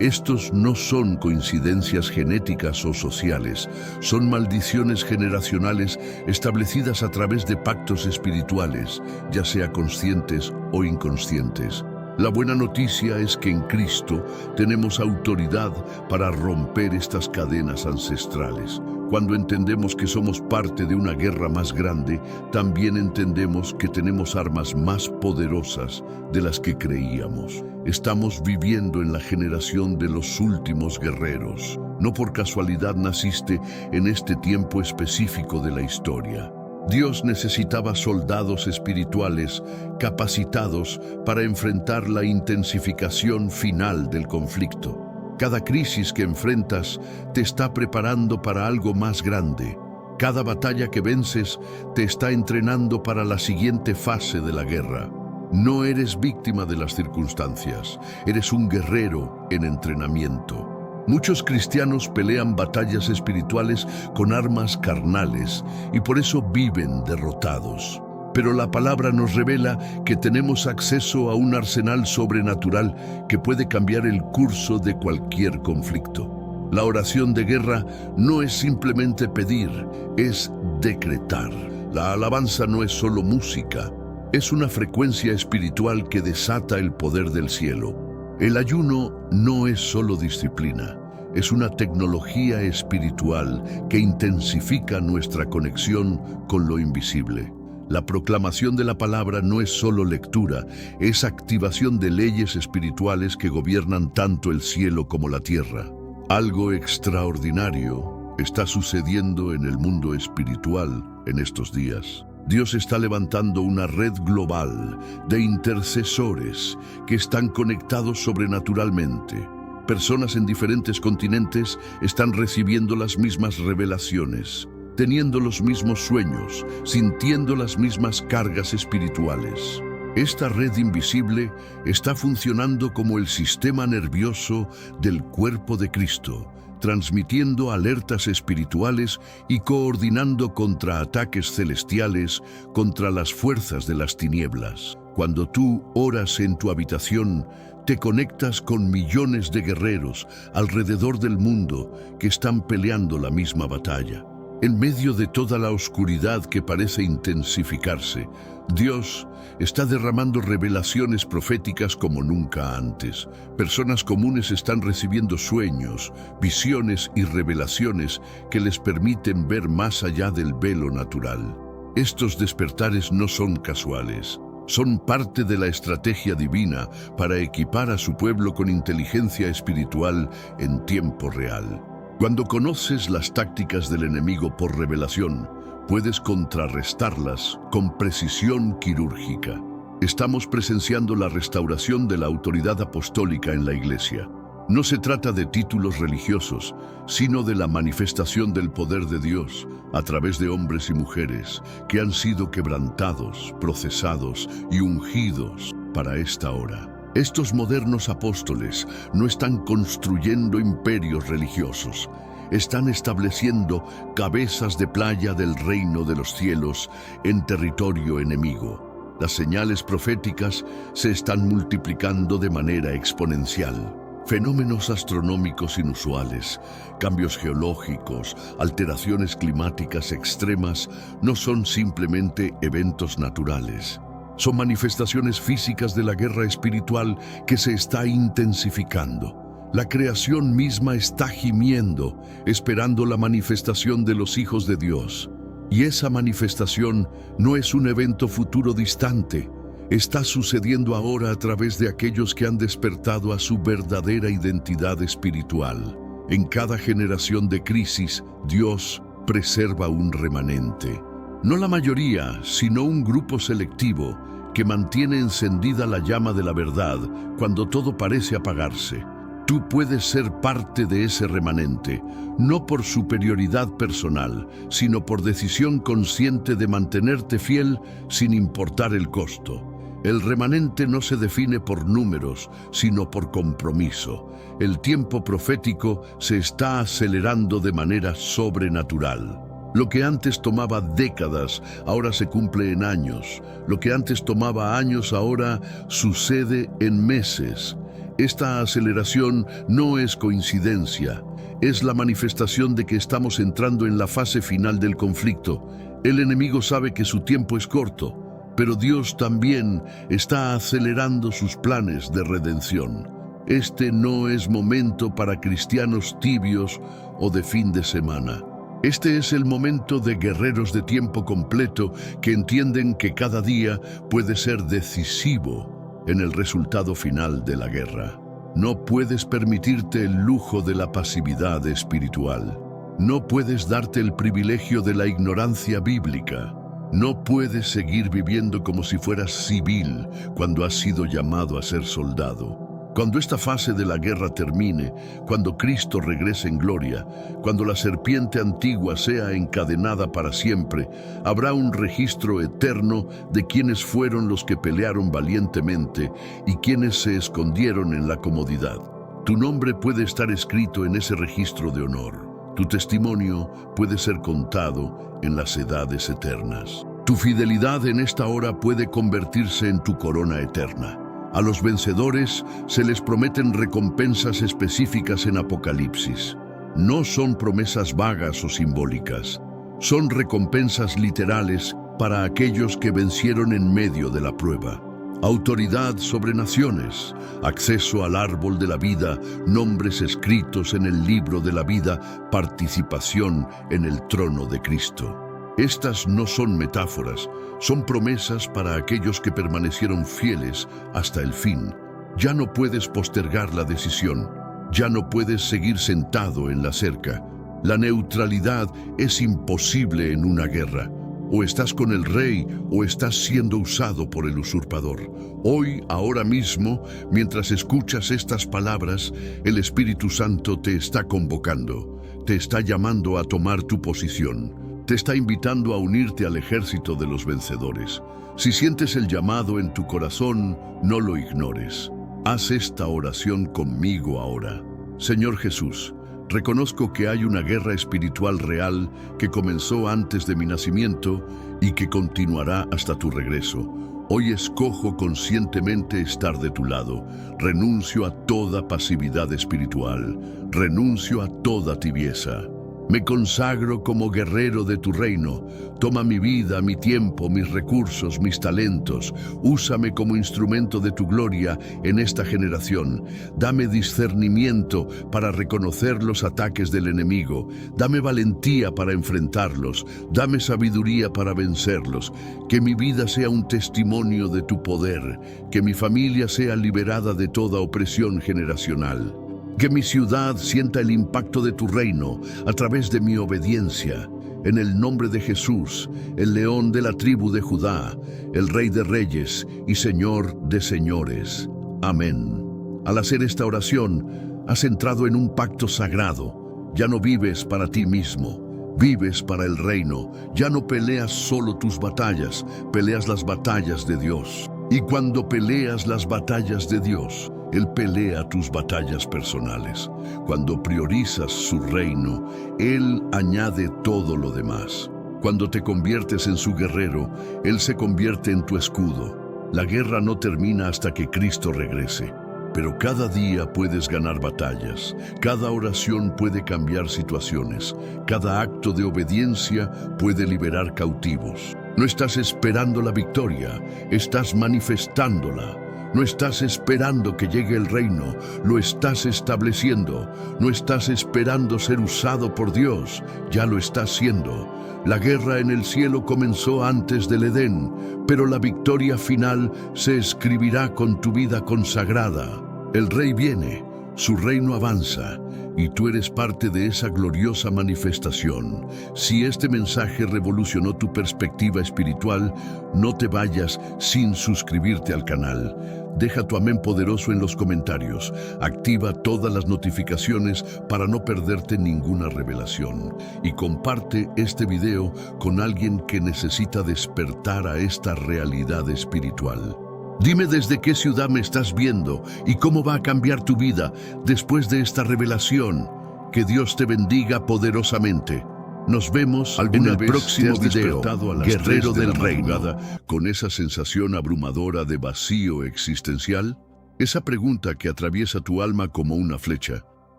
Estos no son coincidencias genéticas o sociales, son maldiciones generacionales establecidas a través de pactos espirituales, ya sea conscientes o inconscientes. La buena noticia es que en Cristo tenemos autoridad para romper estas cadenas ancestrales. Cuando entendemos que somos parte de una guerra más grande, también entendemos que tenemos armas más poderosas de las que creíamos. Estamos viviendo en la generación de los últimos guerreros. No por casualidad naciste en este tiempo específico de la historia. Dios necesitaba soldados espirituales capacitados para enfrentar la intensificación final del conflicto. Cada crisis que enfrentas te está preparando para algo más grande. Cada batalla que vences te está entrenando para la siguiente fase de la guerra. No eres víctima de las circunstancias, eres un guerrero en entrenamiento. Muchos cristianos pelean batallas espirituales con armas carnales y por eso viven derrotados. Pero la palabra nos revela que tenemos acceso a un arsenal sobrenatural que puede cambiar el curso de cualquier conflicto. La oración de guerra no es simplemente pedir, es decretar. La alabanza no es solo música, es una frecuencia espiritual que desata el poder del cielo. El ayuno no es solo disciplina, es una tecnología espiritual que intensifica nuestra conexión con lo invisible. La proclamación de la palabra no es solo lectura, es activación de leyes espirituales que gobiernan tanto el cielo como la tierra. Algo extraordinario está sucediendo en el mundo espiritual en estos días. Dios está levantando una red global de intercesores que están conectados sobrenaturalmente. Personas en diferentes continentes están recibiendo las mismas revelaciones, teniendo los mismos sueños, sintiendo las mismas cargas espirituales. Esta red invisible está funcionando como el sistema nervioso del cuerpo de Cristo, transmitiendo alertas espirituales y coordinando contraataques celestiales contra las fuerzas de las tinieblas. Cuando tú oras en tu habitación, te conectas con millones de guerreros alrededor del mundo que están peleando la misma batalla. En medio de toda la oscuridad que parece intensificarse, Dios está derramando revelaciones proféticas como nunca antes. Personas comunes están recibiendo sueños, visiones y revelaciones que les permiten ver más allá del velo natural. Estos despertares no son casuales. Son parte de la estrategia divina para equipar a su pueblo con inteligencia espiritual en tiempo real. Cuando conoces las tácticas del enemigo por revelación, puedes contrarrestarlas con precisión quirúrgica. Estamos presenciando la restauración de la autoridad apostólica en la Iglesia. No se trata de títulos religiosos, sino de la manifestación del poder de Dios a través de hombres y mujeres que han sido quebrantados, procesados y ungidos para esta hora. Estos modernos apóstoles no están construyendo imperios religiosos, están estableciendo cabezas de playa del reino de los cielos en territorio enemigo. Las señales proféticas se están multiplicando de manera exponencial. Fenómenos astronómicos inusuales, cambios geológicos, alteraciones climáticas extremas no son simplemente eventos naturales. Son manifestaciones físicas de la guerra espiritual que se está intensificando. La creación misma está gimiendo, esperando la manifestación de los hijos de Dios. Y esa manifestación no es un evento futuro distante. Está sucediendo ahora a través de aquellos que han despertado a su verdadera identidad espiritual. En cada generación de crisis, Dios preserva un remanente. No la mayoría, sino un grupo selectivo que mantiene encendida la llama de la verdad cuando todo parece apagarse. Tú puedes ser parte de ese remanente, no por superioridad personal, sino por decisión consciente de mantenerte fiel sin importar el costo. El remanente no se define por números, sino por compromiso. El tiempo profético se está acelerando de manera sobrenatural. Lo que antes tomaba décadas, ahora se cumple en años. Lo que antes tomaba años, ahora sucede en meses. Esta aceleración no es coincidencia, es la manifestación de que estamos entrando en la fase final del conflicto. El enemigo sabe que su tiempo es corto, pero Dios también está acelerando sus planes de redención. Este no es momento para cristianos tibios o de fin de semana. Este es el momento de guerreros de tiempo completo que entienden que cada día puede ser decisivo en el resultado final de la guerra. No puedes permitirte el lujo de la pasividad espiritual. No puedes darte el privilegio de la ignorancia bíblica. No puedes seguir viviendo como si fueras civil cuando has sido llamado a ser soldado. Cuando esta fase de la guerra termine, cuando Cristo regrese en gloria, cuando la serpiente antigua sea encadenada para siempre, habrá un registro eterno de quienes fueron los que pelearon valientemente y quienes se escondieron en la comodidad. Tu nombre puede estar escrito en ese registro de honor. Tu testimonio puede ser contado en las edades eternas. Tu fidelidad en esta hora puede convertirse en tu corona eterna. A los vencedores se les prometen recompensas específicas en Apocalipsis. No son promesas vagas o simbólicas. Son recompensas literales para aquellos que vencieron en medio de la prueba. Autoridad sobre naciones, acceso al árbol de la vida, nombres escritos en el libro de la vida, participación en el trono de Cristo. Estas no son metáforas, son promesas para aquellos que permanecieron fieles hasta el fin. Ya no puedes postergar la decisión, ya no puedes seguir sentado en la cerca. La neutralidad es imposible en una guerra. O estás con el rey o estás siendo usado por el usurpador. Hoy, ahora mismo, mientras escuchas estas palabras, el Espíritu Santo te está convocando, te está llamando a tomar tu posición. Te está invitando a unirte al ejército de los vencedores. Si sientes el llamado en tu corazón, no lo ignores. Haz esta oración conmigo ahora. Señor Jesús, Reconozco que hay una guerra espiritual real que comenzó antes de mi nacimiento y que continuará hasta tu regreso. Hoy escojo conscientemente estar de tu lado. Renuncio a toda pasividad espiritual. Renuncio a toda tibieza. Me consagro como guerrero de tu reino. Toma mi vida, mi tiempo, mis recursos, mis talentos. Úsame como instrumento de tu gloria en esta generación. Dame discernimiento para reconocer los ataques del enemigo. Dame valentía para enfrentarlos. Dame sabiduría para vencerlos. Que mi vida sea un testimonio de tu poder. Que mi familia sea liberada de toda opresión generacional. Que mi ciudad sienta el impacto de tu reino a través de mi obediencia. En el nombre de Jesús, el león de la tribu de Judá, el Rey de Reyes y Señor de Señores. Amén. Al hacer esta oración, has entrado en un pacto sagrado. Ya no vives para ti mismo, vives para el reino. Ya no peleas solo tus batallas, peleas las batallas de Dios. Y cuando peleas las batallas de Dios, Él pelea tus batallas personales. Cuando priorizas su reino, Él añade todo lo demás. Cuando te conviertes en su guerrero, Él se convierte en tu escudo. La guerra no termina hasta que Cristo regrese. Pero cada día puedes ganar batallas. Cada oración puede cambiar situaciones. Cada acto de obediencia puede liberar cautivos. No estás esperando la victoria, estás manifestándola. No estás esperando que llegue el reino, lo estás estableciendo. No estás esperando ser usado por Dios, ya lo estás siendo. La guerra en el cielo comenzó antes del Edén, pero la victoria final se escribirá con tu vida consagrada. El Rey viene, su reino avanza, y tú eres parte de esa gloriosa manifestación. Si este mensaje revolucionó tu perspectiva espiritual, no te vayas sin suscribirte al canal. Deja tu amén poderoso en los comentarios. Activa todas las notificaciones para no perderte ninguna revelación. Y comparte este video con alguien que necesita despertar a esta realidad espiritual. Dime desde qué ciudad me estás viendo y cómo va a cambiar tu vida después de esta revelación. Que Dios te bendiga poderosamente. Nos vemos en el próximo video, Guerrero del Reino. ¿Con esa sensación abrumadora de vacío existencial? Esa pregunta que atraviesa tu alma como una flecha.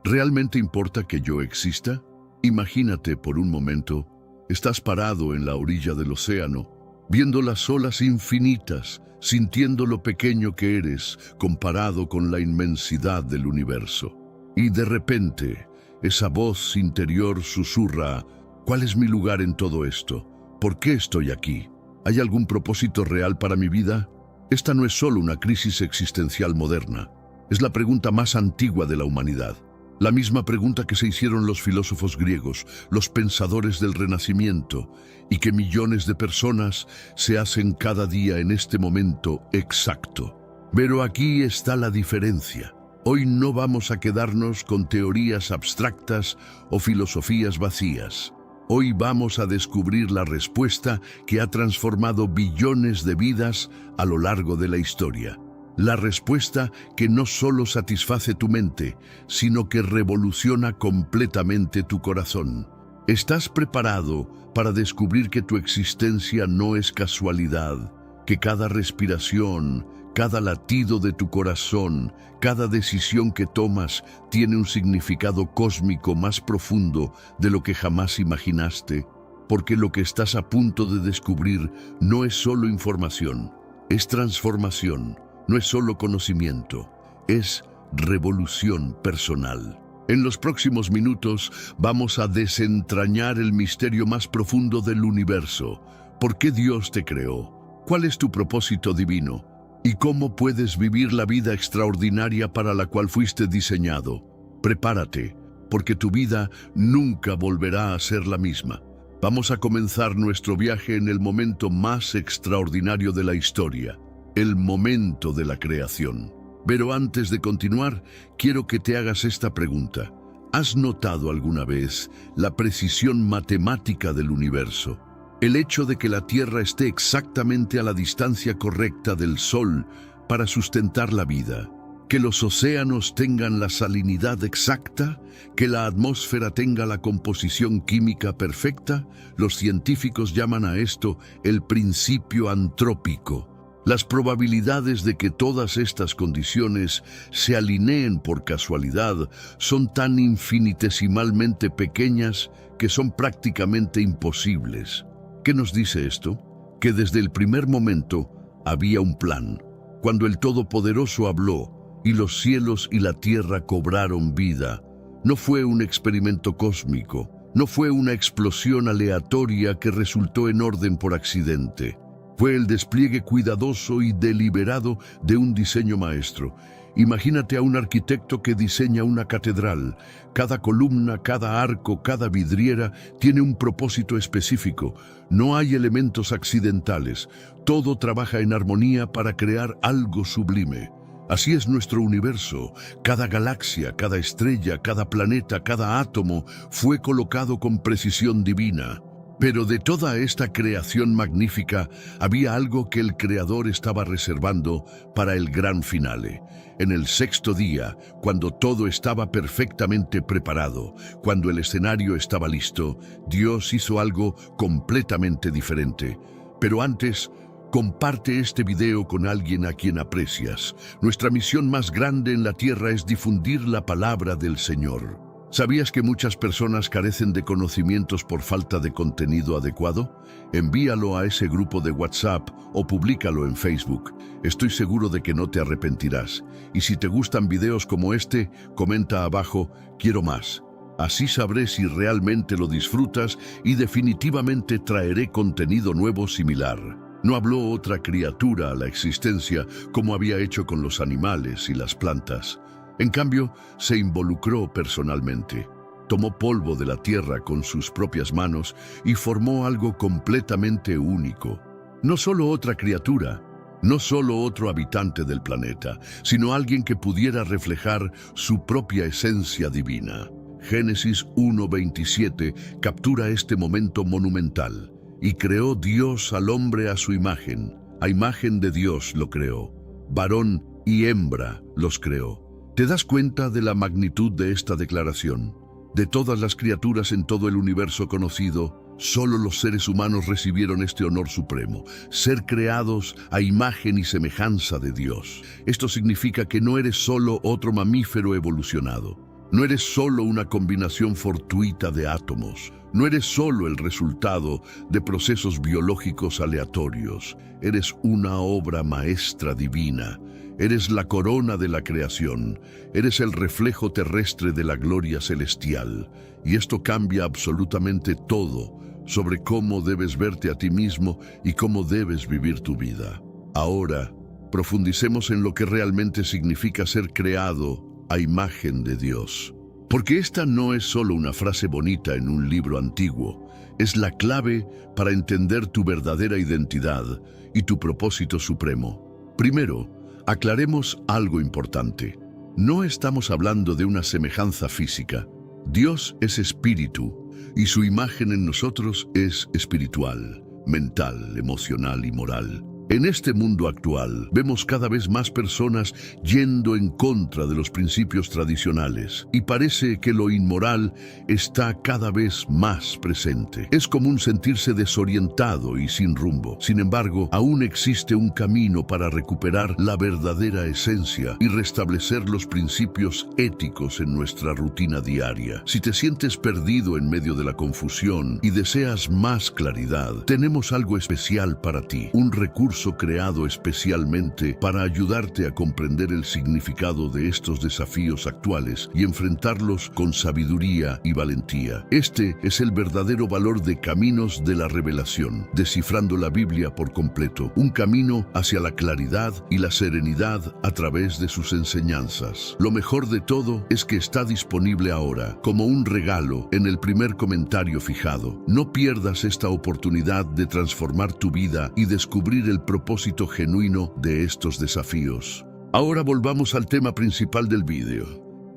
¿Realmente importa que yo exista? Imagínate por un momento, estás parado en la orilla del océano, viendo las olas infinitas, sintiendo lo pequeño que eres comparado con la inmensidad del universo. Y de repente, esa voz interior susurra: ¿cuál es mi lugar en todo esto? ¿Por qué estoy aquí? ¿Hay algún propósito real para mi vida? Esta no es solo una crisis existencial moderna, es la pregunta más antigua de la humanidad. La misma pregunta que se hicieron los filósofos griegos, los pensadores del Renacimiento, y que millones de personas se hacen cada día en este momento exacto. Pero aquí está la diferencia. Hoy no vamos a quedarnos con teorías abstractas o filosofías vacías. Hoy vamos a descubrir la respuesta que ha transformado billones de vidas a lo largo de la historia. La respuesta que no solo satisface tu mente, sino que revoluciona completamente tu corazón. ¿Estás preparado para descubrir que tu existencia no es casualidad? Que cada respiración, cada latido de tu corazón, cada decisión que tomas tiene un significado cósmico más profundo de lo que jamás imaginaste? Porque lo que estás a punto de descubrir no es solo información, es transformación. No es solo conocimiento, es revolución personal. En los próximos minutos vamos a desentrañar el misterio más profundo del universo. ¿Por qué Dios te creó? ¿Cuál es tu propósito divino? ¿Y cómo puedes vivir la vida extraordinaria para la cual fuiste diseñado? Prepárate, porque tu vida nunca volverá a ser la misma. Vamos a comenzar nuestro viaje en el momento más extraordinario de la historia. El momento de la creación. Pero antes de continuar, quiero que te hagas esta pregunta. ¿Has notado alguna vez la precisión matemática del universo? El hecho de que la Tierra esté exactamente a la distancia correcta del Sol para sustentar la vida. que los océanos tengan la salinidad exacta, que la atmósfera tenga la composición química perfecta. Los científicos llaman a esto el principio antrópico. Las probabilidades de que todas estas condiciones se alineen por casualidad son tan infinitesimalmente pequeñas que son prácticamente imposibles. ¿Qué nos dice esto? Que desde el primer momento había un plan. Cuando el Todopoderoso habló y los cielos y la tierra cobraron vida, no fue un experimento cósmico, no fue una explosión aleatoria que resultó en orden por accidente. Fue el despliegue cuidadoso y deliberado de un diseño maestro. Imagínate a un arquitecto que diseña una catedral. Cada columna, cada arco, cada vidriera tiene un propósito específico. No hay elementos accidentales. Todo trabaja en armonía para crear algo sublime. Así es nuestro universo. Cada galaxia, cada estrella, cada planeta, cada átomo fue colocado con precisión divina. Pero de toda esta creación magnífica, había algo que el Creador estaba reservando para el gran finale. En el sexto día, cuando todo estaba perfectamente preparado, cuando el escenario estaba listo, Dios hizo algo completamente diferente. Pero antes, comparte este video con alguien a quien aprecias. Nuestra misión más grande en la tierra es difundir la palabra del Señor. ¿Sabías que muchas personas carecen de conocimientos por falta de contenido adecuado? Envíalo a ese grupo de WhatsApp o públicalo en Facebook. Estoy seguro de que no te arrepentirás. Y si te gustan videos como este, comenta abajo, quiero más. Así sabré si realmente lo disfrutas y definitivamente traeré contenido nuevo similar. No habló otra criatura a la existencia como había hecho con los animales y las plantas. En cambio, se involucró personalmente. Tomó polvo de la tierra con sus propias manos y formó algo completamente único. No solo otra criatura, no solo otro habitante del planeta, sino alguien que pudiera reflejar su propia esencia divina. Génesis 1:27 captura este momento monumental. Y creó Dios al hombre a su imagen. A imagen de Dios lo creó. Varón y hembra los creó. ¿Te das cuenta de la magnitud de esta declaración? De todas las criaturas en todo el universo conocido, solo los seres humanos recibieron este honor supremo, ser creados a imagen y semejanza de Dios. Esto significa que no eres solo otro mamífero evolucionado. No eres solo una combinación fortuita de átomos. No eres solo el resultado de procesos biológicos aleatorios. Eres una obra maestra divina. Eres la corona de la creación, eres el reflejo terrestre de la gloria celestial. Y esto cambia absolutamente todo sobre cómo debes verte a ti mismo y cómo debes vivir tu vida. Ahora, profundicemos en lo que realmente significa ser creado a imagen de Dios. Porque esta no es solo una frase bonita en un libro antiguo, es la clave para entender tu verdadera identidad y tu propósito supremo. Primero, aclaremos algo importante. No estamos hablando de una semejanza física. Dios es espíritu y su imagen en nosotros es espiritual, mental, emocional y moral. En este mundo actual, vemos cada vez más personas yendo en contra de los principios tradicionales y parece que lo inmoral está cada vez más presente. Es común sentirse desorientado y sin rumbo. Sin embargo, aún existe un camino para recuperar la verdadera esencia y restablecer los principios éticos en nuestra rutina diaria. Si te sientes perdido en medio de la confusión y deseas más claridad, tenemos algo especial para ti, un recurso creado especialmente para ayudarte a comprender el significado de estos desafíos actuales y enfrentarlos con sabiduría y valentía. Este es el verdadero valor de Caminos de la Revelación, descifrando la Biblia por completo, un camino hacia la claridad y la serenidad a través de sus enseñanzas. Lo mejor de todo es que está disponible ahora, como un regalo, en el primer comentario fijado. No pierdas esta oportunidad de transformar tu vida y descubrir el propósito genuino de estos desafíos. Ahora volvamos al tema principal del vídeo.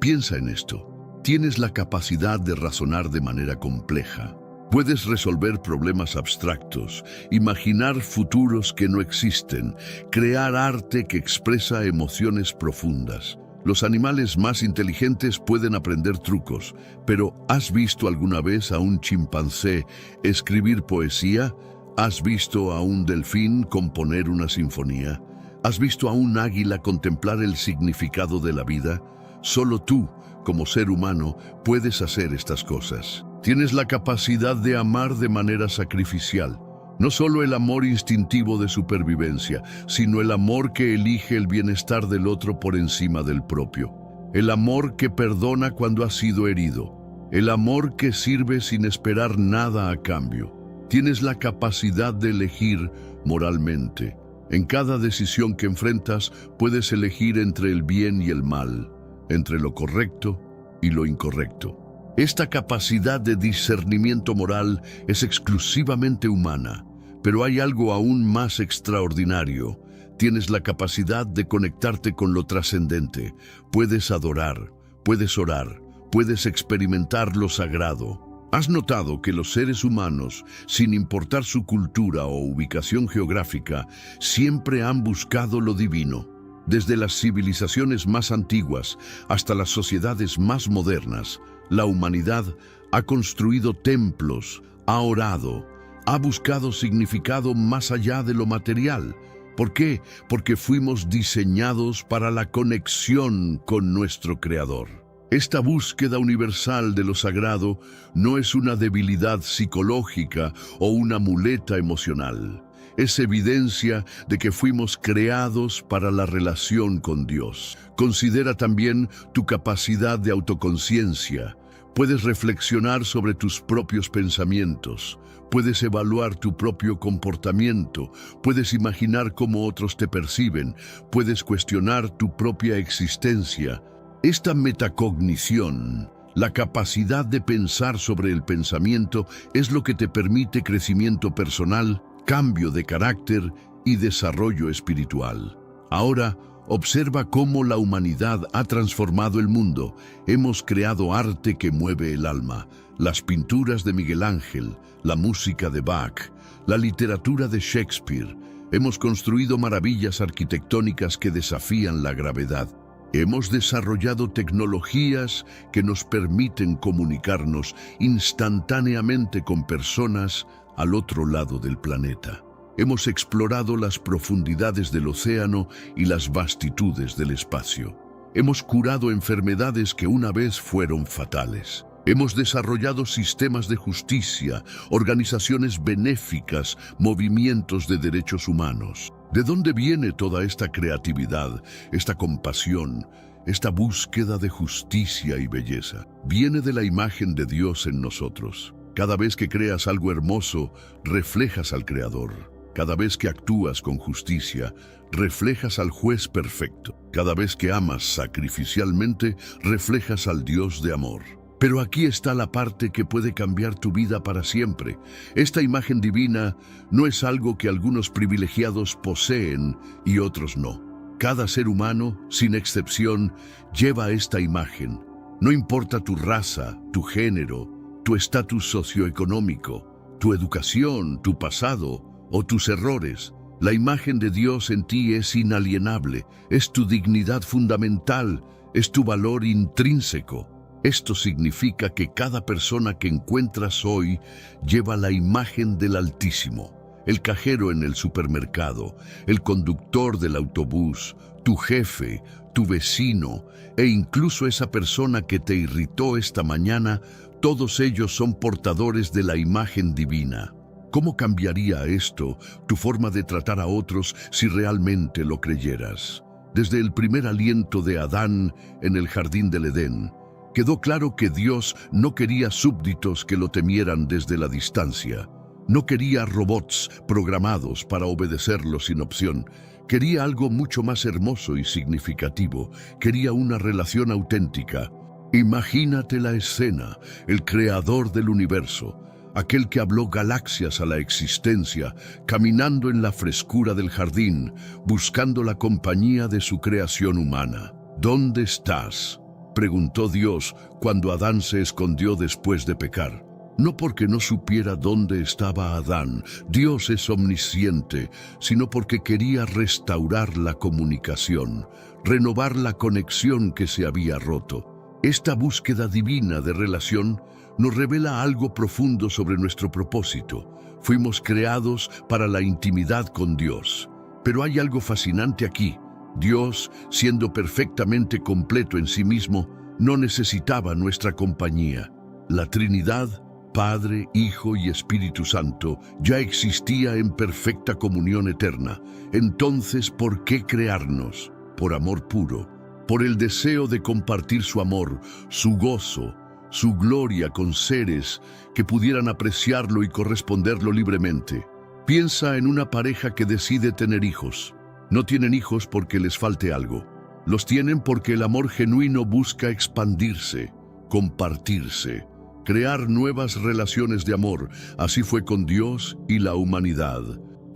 Piensa en esto. Tienes la capacidad de razonar de manera compleja. Puedes resolver problemas abstractos, imaginar futuros que no existen, crear arte que expresa emociones profundas. Los animales más inteligentes pueden aprender trucos, pero ¿has visto alguna vez a un chimpancé escribir poesía? ¿Has visto a un delfín componer una sinfonía? ¿Has visto a un águila contemplar el significado de la vida? Solo tú, como ser humano, puedes hacer estas cosas. Tienes la capacidad de amar de manera sacrificial. No solo el amor instintivo de supervivencia, sino el amor que elige el bienestar del otro por encima del propio. El amor que perdona cuando ha sido herido. El amor que sirve sin esperar nada a cambio. Tienes la capacidad de elegir moralmente. En cada decisión que enfrentas, puedes elegir entre el bien y el mal, entre lo correcto y lo incorrecto. Esta capacidad de discernimiento moral es exclusivamente humana, pero hay algo aún más extraordinario. Tienes la capacidad de conectarte con lo trascendente. Puedes adorar, puedes orar, puedes experimentar lo sagrado. ¿Has notado que los seres humanos, sin importar su cultura o ubicación geográfica, siempre han buscado lo divino? Desde las civilizaciones más antiguas hasta las sociedades más modernas, la humanidad ha construido templos, ha orado, ha buscado significado más allá de lo material. ¿Por qué? Porque fuimos diseñados para la conexión con nuestro Creador. Esta búsqueda universal de lo sagrado no es una debilidad psicológica o una muleta emocional. Es evidencia de que fuimos creados para la relación con Dios. Considera también tu capacidad de autoconciencia. Puedes reflexionar sobre tus propios pensamientos. Puedes evaluar tu propio comportamiento. Puedes imaginar cómo otros te perciben. Puedes cuestionar tu propia existencia. Esta metacognición, la capacidad de pensar sobre el pensamiento, es lo que te permite crecimiento personal, cambio de carácter y desarrollo espiritual. Ahora, observa cómo la humanidad ha transformado el mundo. Hemos creado arte que mueve el alma, las pinturas de Miguel Ángel, la música de Bach, la literatura de Shakespeare. Hemos construido maravillas arquitectónicas que desafían la gravedad. Hemos desarrollado tecnologías que nos permiten comunicarnos instantáneamente con personas al otro lado del planeta. Hemos explorado las profundidades del océano y las vastitudes del espacio. Hemos curado enfermedades que una vez fueron fatales. Hemos desarrollado sistemas de justicia, organizaciones benéficas, movimientos de derechos humanos. ¿De dónde viene toda esta creatividad, esta compasión, esta búsqueda de justicia y belleza? Viene de la imagen de Dios en nosotros. Cada vez que creas algo hermoso, reflejas al Creador. Cada vez que actúas con justicia, reflejas al juez perfecto. Cada vez que amas sacrificialmente, reflejas al Dios de amor. Pero aquí está la parte que puede cambiar tu vida para siempre. Esta imagen divina no es algo que algunos privilegiados poseen y otros no. Cada ser humano, sin excepción, lleva esta imagen. No importa tu raza, tu género, tu estatus socioeconómico, tu educación, tu pasado o tus errores. La imagen de Dios en ti es inalienable, es tu dignidad fundamental, es tu valor intrínseco. Esto significa que cada persona que encuentras hoy lleva la imagen del Altísimo. El cajero en el supermercado, el conductor del autobús, tu jefe, tu vecino e incluso esa persona que te irritó esta mañana, todos ellos son portadores de la imagen divina. ¿Cómo cambiaría esto tu forma de tratar a otros si realmente lo creyeras? Desde el primer aliento de Adán en el jardín del Edén, quedó claro que Dios no quería súbditos que lo temieran desde la distancia. No quería robots programados para obedecerlo sin opción. Quería algo mucho más hermoso y significativo. Quería una relación auténtica. Imagínate la escena, el creador del universo, aquel que habló galaxias a la existencia, caminando en la frescura del jardín, buscando la compañía de su creación humana. ¿Dónde estás?, preguntó Dios cuando Adán se escondió después de pecar. no porque no supiera dónde estaba Adán, Dios es omnisciente, sino porque quería restaurar la comunicación, renovar la conexión que se había roto. Esta búsqueda divina de relación nos revela algo profundo sobre nuestro propósito. Fuimos creados para la intimidad con Dios. Pero hay algo fascinante aquí. Dios, siendo perfectamente completo en sí mismo, no necesitaba nuestra compañía. La Trinidad, Padre, Hijo y Espíritu Santo, ya existía en perfecta comunión eterna. Entonces, ¿por qué crearnos? Por amor puro, por el deseo de compartir su amor, su gozo, su gloria con seres que pudieran apreciarlo y corresponderlo libremente. Piensa en una pareja que decide tener hijos. No tienen hijos porque les falte algo. Los tienen porque el amor genuino busca expandirse, compartirse, crear nuevas relaciones de amor. Así fue con Dios y la humanidad.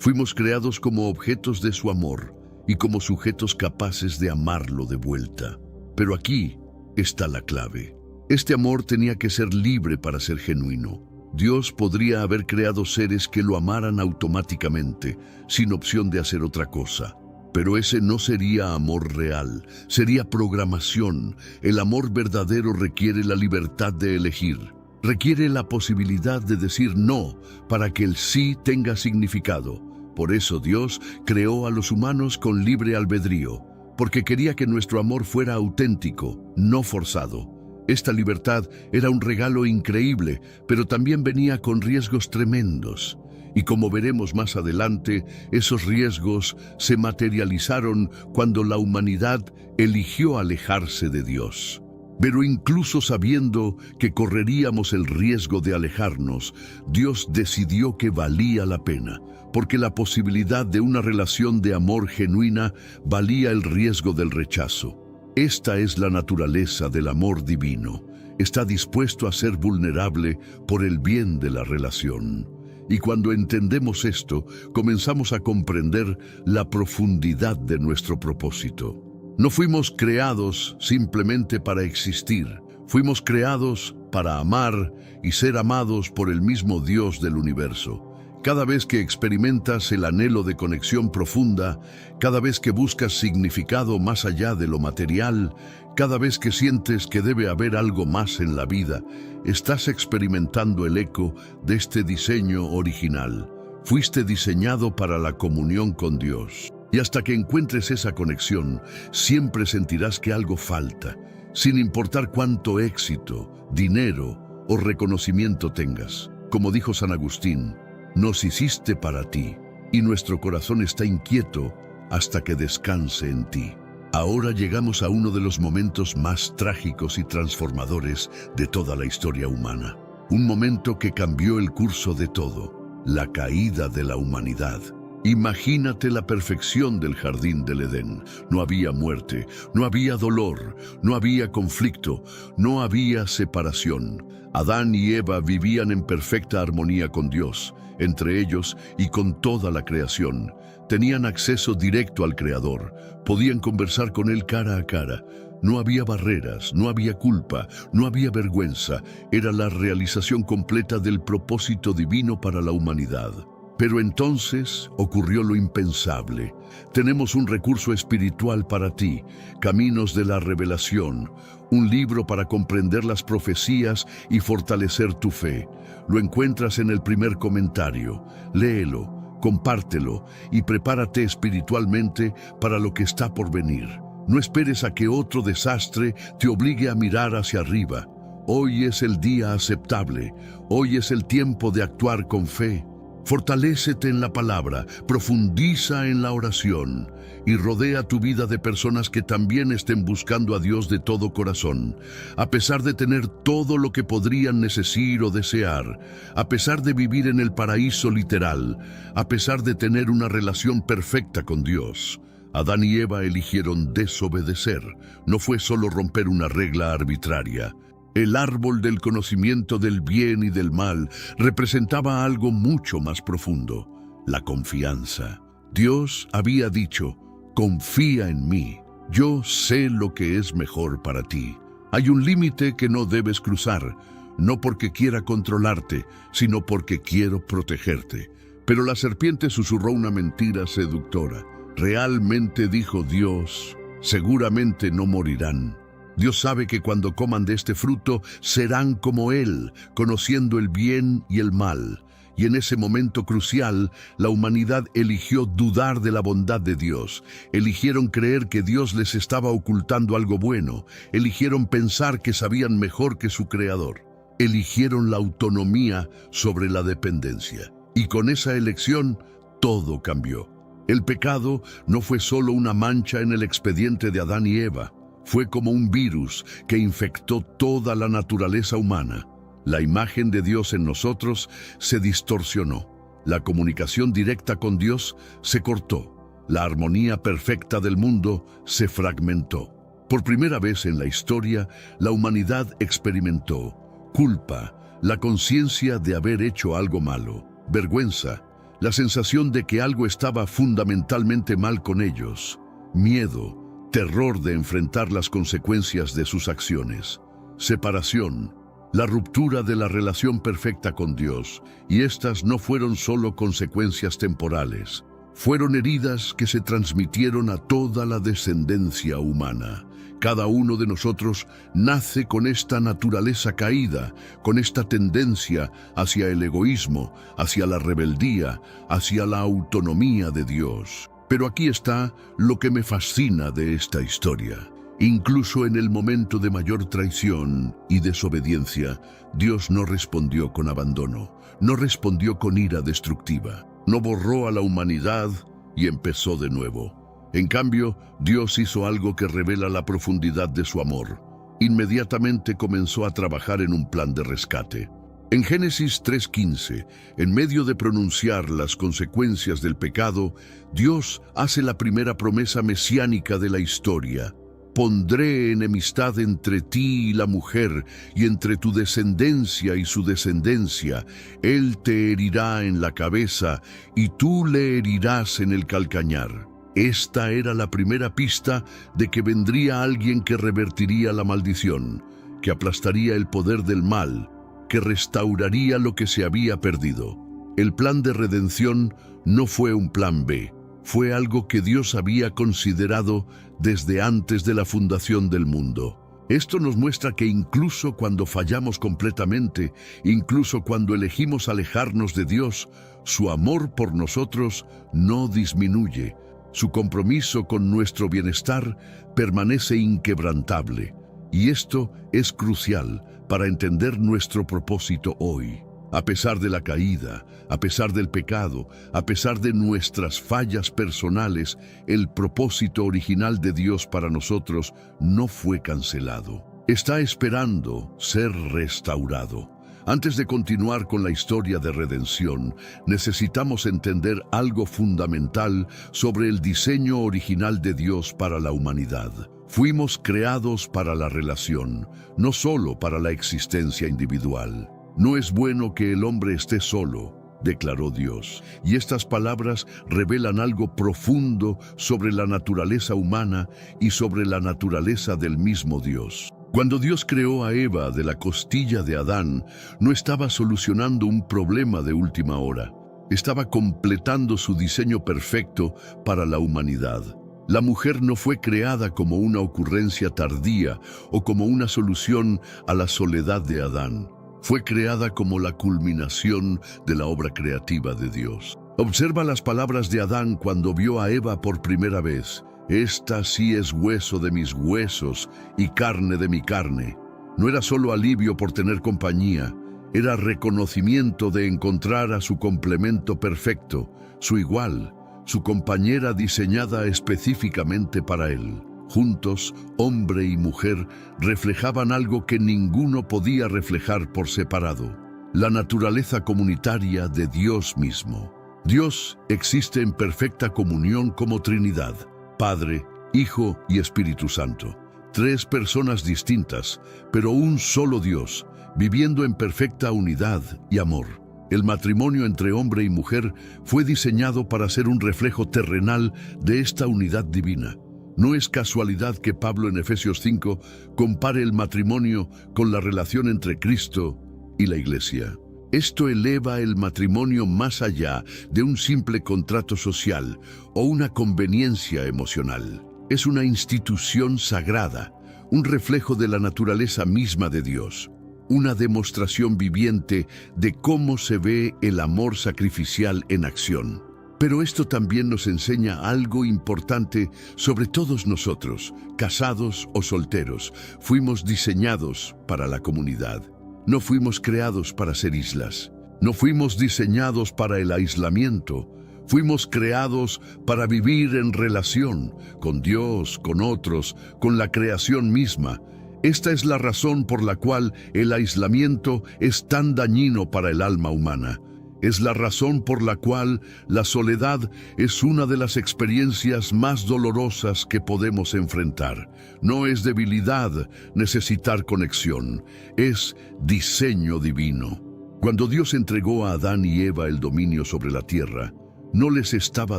Fuimos creados como objetos de su amor y como sujetos capaces de amarlo de vuelta. Pero aquí está la clave. Este amor tenía que ser libre para ser genuino. Dios podría haber creado seres que lo amaran automáticamente, sin opción de hacer otra cosa. Pero ese no sería amor real, sería programación. El amor verdadero requiere la libertad de elegir. Requiere la posibilidad de decir no para que el sí tenga significado. Por eso Dios creó a los humanos con libre albedrío, porque quería que nuestro amor fuera auténtico, no forzado. Esta libertad era un regalo increíble, pero también venía con riesgos tremendos. Y como veremos más adelante, esos riesgos se materializaron cuando la humanidad eligió alejarse de Dios. Pero incluso sabiendo que correríamos el riesgo de alejarnos, Dios decidió que valía la pena, porque la posibilidad de una relación de amor genuina valía el riesgo del rechazo. Esta es la naturaleza del amor divino. Está dispuesto a ser vulnerable por el bien de la relación. Y cuando entendemos esto, comenzamos a comprender la profundidad de nuestro propósito. No fuimos creados simplemente para existir. Fuimos creados para amar y ser amados por el mismo Dios del universo. Cada vez que experimentas el anhelo de conexión profunda, cada vez que buscas significado más allá de lo material, cada vez que sientes que debe haber algo más en la vida, estás experimentando el eco de este diseño original. Fuiste diseñado para la comunión con Dios. Y hasta que encuentres esa conexión, siempre sentirás que algo falta, sin importar cuánto éxito, dinero o reconocimiento tengas. Como dijo San Agustín, nos hiciste para ti, y nuestro corazón está inquieto hasta que descanse en ti. Ahora llegamos a uno de los momentos más trágicos y transformadores de toda la historia humana. Un momento que cambió el curso de todo, la caída de la humanidad. Imagínate la perfección del jardín del Edén. No había muerte, no había dolor, no había conflicto, no había separación. Adán y Eva vivían en perfecta armonía con Dios, entre ellos y con toda la creación. Tenían acceso directo al Creador, podían conversar con Él cara a cara. No había barreras, no había culpa, no había vergüenza. Era la realización completa del propósito divino para la humanidad. Pero entonces ocurrió lo impensable. Tenemos un recurso espiritual para ti, Caminos de la Revelación, un libro para comprender las profecías y fortalecer tu fe. Lo encuentras en el primer comentario. Léelo, compártelo y prepárate espiritualmente para lo que está por venir. No esperes a que otro desastre te obligue a mirar hacia arriba. Hoy es el día aceptable. Hoy es el tiempo de actuar con fe. Fortalécete en la palabra, profundiza en la oración y rodea tu vida de personas que también estén buscando a Dios de todo corazón. A pesar de tener todo lo que podrían necesitar o desear, a pesar de vivir en el paraíso literal, a pesar de tener una relación perfecta con Dios, Adán y Eva eligieron desobedecer. No fue solo romper una regla arbitraria. El árbol del conocimiento del bien y del mal representaba algo mucho más profundo, la confianza. Dios había dicho, confía en mí, yo sé lo que es mejor para ti. Hay un límite que no debes cruzar. no porque quiera controlarte, sino porque quiero protegerte. Pero la serpiente susurró una mentira seductora. Realmente dijo Dios, seguramente no morirán. Dios sabe que cuando coman de este fruto serán como Él, conociendo el bien y el mal. Y en ese momento crucial, la humanidad eligió dudar de la bondad de Dios. Eligieron creer que Dios les estaba ocultando algo bueno. Eligieron pensar que sabían mejor que su Creador. Eligieron la autonomía sobre la dependencia. Y con esa elección, todo cambió. El pecado no fue solo una mancha en el expediente de Adán y Eva. Fue como un virus que infectó toda la naturaleza humana. La imagen de Dios en nosotros se distorsionó. La comunicación directa con Dios se cortó. La armonía perfecta del mundo se fragmentó. Por primera vez en la historia, la humanidad experimentó culpa, la conciencia de haber hecho algo malo, vergüenza, la sensación de que algo estaba fundamentalmente mal con ellos, miedo, terror de enfrentar las consecuencias de sus acciones, separación, la ruptura de la relación perfecta con Dios, y estas no fueron solo consecuencias temporales, fueron heridas que se transmitieron a toda la descendencia humana. Cada uno de nosotros nace con esta naturaleza caída, con esta tendencia hacia el egoísmo, hacia la rebeldía, hacia la autonomía de Dios. Pero aquí está lo que me fascina de esta historia. Incluso en el momento de mayor traición y desobediencia, Dios no respondió con abandono, no respondió con ira destructiva, no borró a la humanidad y empezó de nuevo. En cambio, Dios hizo algo que revela la profundidad de su amor. Inmediatamente comenzó a trabajar en un plan de rescate. En Génesis 3:15, en medio de pronunciar las consecuencias del pecado, Dios hace la primera promesa mesiánica de la historia. Pondré enemistad entre ti y la mujer, y entre tu descendencia y su descendencia. Él te herirá en la cabeza, y tú le herirás en el calcañar. Esta era la primera pista de que vendría alguien que revertiría la maldición, que aplastaría el poder del mal, que restauraría lo que se había perdido. El plan de redención no fue un plan B, fue algo que Dios había considerado desde antes de la fundación del mundo. Esto nos muestra que incluso cuando fallamos completamente, incluso cuando elegimos alejarnos de Dios, su amor por nosotros no disminuye. Su compromiso con nuestro bienestar permanece inquebrantable. Y esto es crucial para entender nuestro propósito hoy. A pesar de la caída, a pesar del pecado, a pesar de nuestras fallas personales, el propósito original de Dios para nosotros no fue cancelado. Está esperando ser restaurado. Antes de continuar con la historia de redención, necesitamos entender algo fundamental sobre el diseño original de Dios para la humanidad. Fuimos creados para la relación, no solo para la existencia individual. No es bueno que el hombre esté solo, declaró Dios. Y estas palabras revelan algo profundo sobre la naturaleza humana y sobre la naturaleza del mismo Dios. Cuando Dios creó a Eva de la costilla de Adán, no estaba solucionando un problema de última hora. Estaba completando su diseño perfecto para la humanidad. La mujer no fue creada como una ocurrencia tardía o como una solución a la soledad de Adán. Fue creada como la culminación de la obra creativa de Dios. Observa las palabras de Adán cuando vio a Eva por primera vez. Esta sí es hueso de mis huesos y carne de mi carne. No era solo alivio por tener compañía, era reconocimiento de encontrar a su complemento perfecto, su igual, su compañera diseñada específicamente para él. Juntos, hombre y mujer reflejaban algo que ninguno podía reflejar por separado: la naturaleza comunitaria de Dios mismo. Dios existe en perfecta comunión como Trinidad: Padre, Hijo y Espíritu Santo. Tres personas distintas, pero un solo Dios, viviendo en perfecta unidad y amor. El matrimonio entre hombre y mujer fue diseñado para ser un reflejo terrenal de esta unidad divina. No es casualidad que Pablo en Efesios 5 compare el matrimonio con la relación entre Cristo y la Iglesia. Esto eleva el matrimonio más allá de un simple contrato social o una conveniencia emocional. Es una institución sagrada, un reflejo de la naturaleza misma de Dios, una demostración viviente de cómo se ve el amor sacrificial en acción. Pero esto también nos enseña algo importante sobre todos nosotros, casados o solteros. Fuimos diseñados para la comunidad. No fuimos creados para ser islas. No fuimos diseñados para el aislamiento. Fuimos creados para vivir en relación con Dios, con otros, con la creación misma. Esta es la razón por la cual el aislamiento es tan dañino para el alma humana. Es la razón por la cual la soledad es una de las experiencias más dolorosas que podemos enfrentar. No es debilidad necesitar conexión, es diseño divino. Cuando Dios entregó a Adán y Eva el dominio sobre la tierra, no les estaba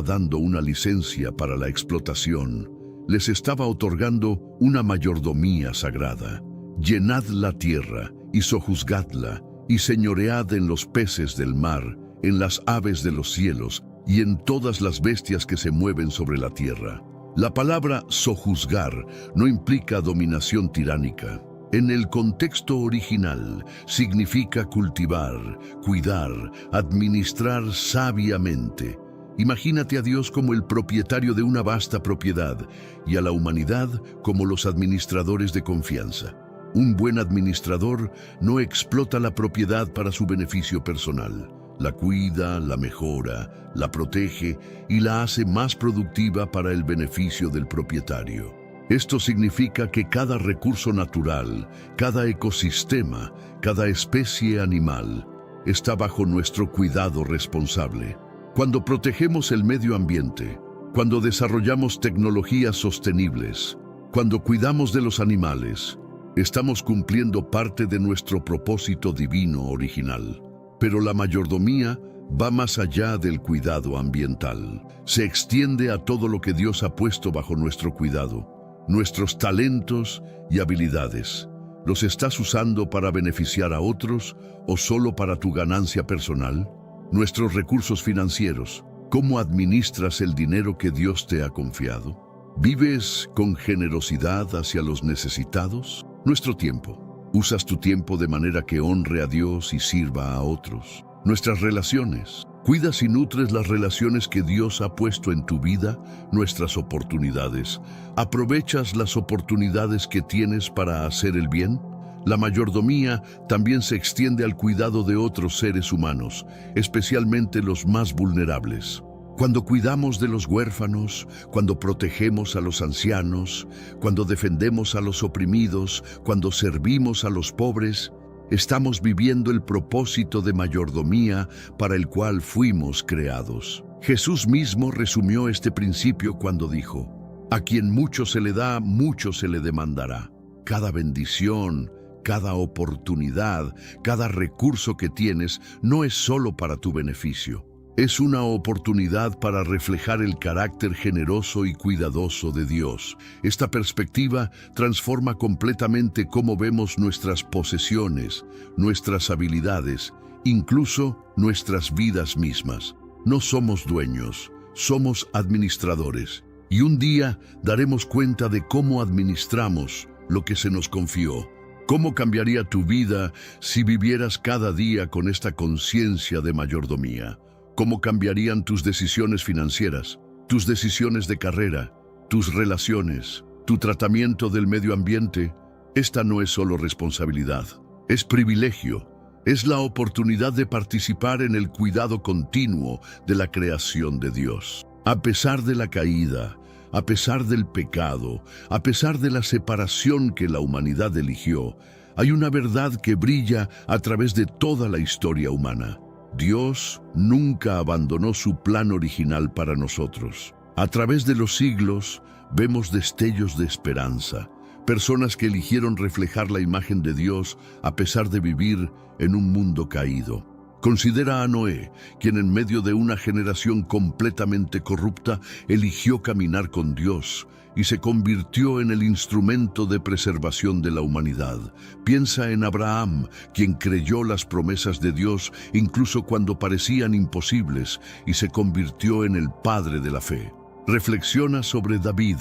dando una licencia para la explotación, les estaba otorgando una mayordomía sagrada. Llenad la tierra y sojuzgadla, y señoread en los peces del mar, en las aves de los cielos, y en todas las bestias que se mueven sobre la tierra. La palabra sojuzgar no implica dominación tiránica. En el contexto original significa cultivar, cuidar, administrar sabiamente. Imagínate a Dios como el propietario de una vasta propiedad y a la humanidad como los administradores de confianza. Un buen administrador no explota la propiedad para su beneficio personal. La cuida, la mejora, la protege y la hace más productiva para el beneficio del propietario. Esto significa que cada recurso natural, cada ecosistema, cada especie animal está bajo nuestro cuidado responsable. Cuando protegemos el medio ambiente, cuando desarrollamos tecnologías sostenibles, cuando cuidamos de los animales, estamos cumpliendo parte de nuestro propósito divino original. Pero la mayordomía va más allá del cuidado ambiental. Se extiende a todo lo que Dios ha puesto bajo nuestro cuidado. Nuestros talentos y habilidades. ¿Los estás usando para beneficiar a otros o solo para tu ganancia personal? Nuestros recursos financieros. ¿Cómo administras el dinero que Dios te ha confiado? ¿Vives con generosidad hacia los necesitados? Nuestro tiempo. ¿Usas tu tiempo de manera que honre a Dios y sirva a otros? Nuestras relaciones. ¿Cuidas y nutres las relaciones que Dios ha puesto en tu vida? Nuestras oportunidades. ¿Aprovechas las oportunidades que tienes para hacer el bien? La mayordomía también se extiende al cuidado de otros seres humanos, especialmente los más vulnerables. Cuando cuidamos de los huérfanos, cuando protegemos a los ancianos, cuando defendemos a los oprimidos, cuando servimos a los pobres, estamos viviendo el propósito de mayordomía para el cual fuimos creados. Jesús mismo resumió este principio cuando dijo: a quien mucho se le da, mucho se le demandará. Cada bendición, cada oportunidad, cada recurso que tienes no es solo para tu beneficio. Es una oportunidad para reflejar el carácter generoso y cuidadoso de Dios. Esta perspectiva transforma completamente cómo vemos nuestras posesiones, nuestras habilidades, incluso nuestras vidas mismas. No somos dueños, somos administradores. Y un día daremos cuenta de cómo administramos lo que se nos confió. ¿Cómo cambiaría tu vida si vivieras cada día con esta conciencia de mayordomía? ¿Cómo cambiarían tus decisiones financieras, tus decisiones de carrera, tus relaciones, tu tratamiento del medio ambiente? Esta no es solo responsabilidad, es privilegio. Es la oportunidad de participar en el cuidado continuo de la creación de Dios. A pesar de la caída, a pesar del pecado, a pesar de la separación que la humanidad eligió, hay una verdad que brilla a través de toda la historia humana. Dios nunca abandonó su plan original para nosotros. A través de los siglos vemos destellos de esperanza, personas que eligieron reflejar la imagen de Dios a pesar de vivir en un mundo caído. Considera a Noé, quien en medio de una generación completamente corrupta eligió caminar con Dios y se convirtió en el instrumento de preservación de la humanidad. Piensa en Abraham, quien creyó las promesas de Dios incluso cuando parecían imposibles y se convirtió en el padre de la fe. Reflexiona sobre David,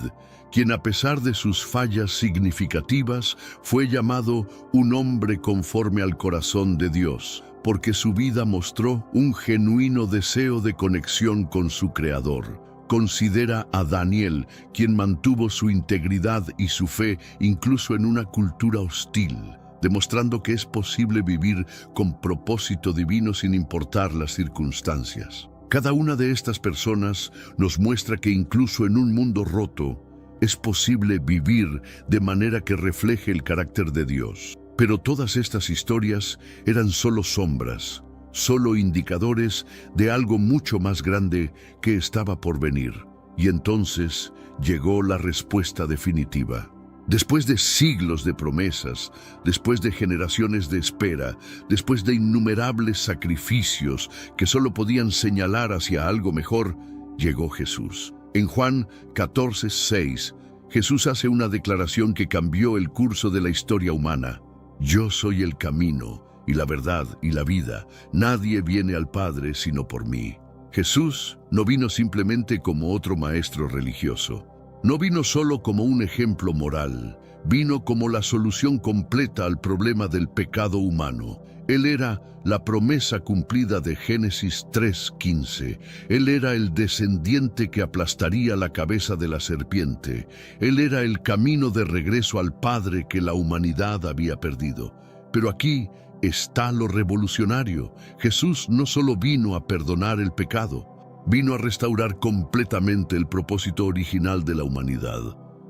quien a pesar de sus fallas significativas fue llamado un hombre conforme al corazón de Dios, porque su vida mostró un genuino deseo de conexión con su Creador. Considera a Daniel, quien mantuvo su integridad y su fe incluso en una cultura hostil, demostrando que es posible vivir con propósito divino sin importar las circunstancias. Cada una de estas personas nos muestra que incluso en un mundo roto, es posible vivir de manera que refleje el carácter de Dios. Pero todas estas historias eran solo sombras, solo indicadores de algo mucho más grande que estaba por venir. Y entonces llegó la respuesta definitiva. Después de siglos de promesas, después de generaciones de espera, después de innumerables sacrificios que solo podían señalar hacia algo mejor, llegó Jesús. En Juan 14:6, Jesús hace una declaración que cambió el curso de la historia humana. Yo soy el camino y la verdad y la vida. Nadie viene al Padre sino por mí. Jesús no vino simplemente como otro maestro religioso. No vino solo como un ejemplo moral. Vino como la solución completa al problema del pecado humano. Él era la promesa cumplida de Génesis 3:15. Él era el descendiente que aplastaría la cabeza de la serpiente. Él era el camino de regreso al Padre que la humanidad había perdido. Pero aquí está lo revolucionario. Jesús no solo vino a perdonar el pecado, vino a restaurar completamente el propósito original de la humanidad.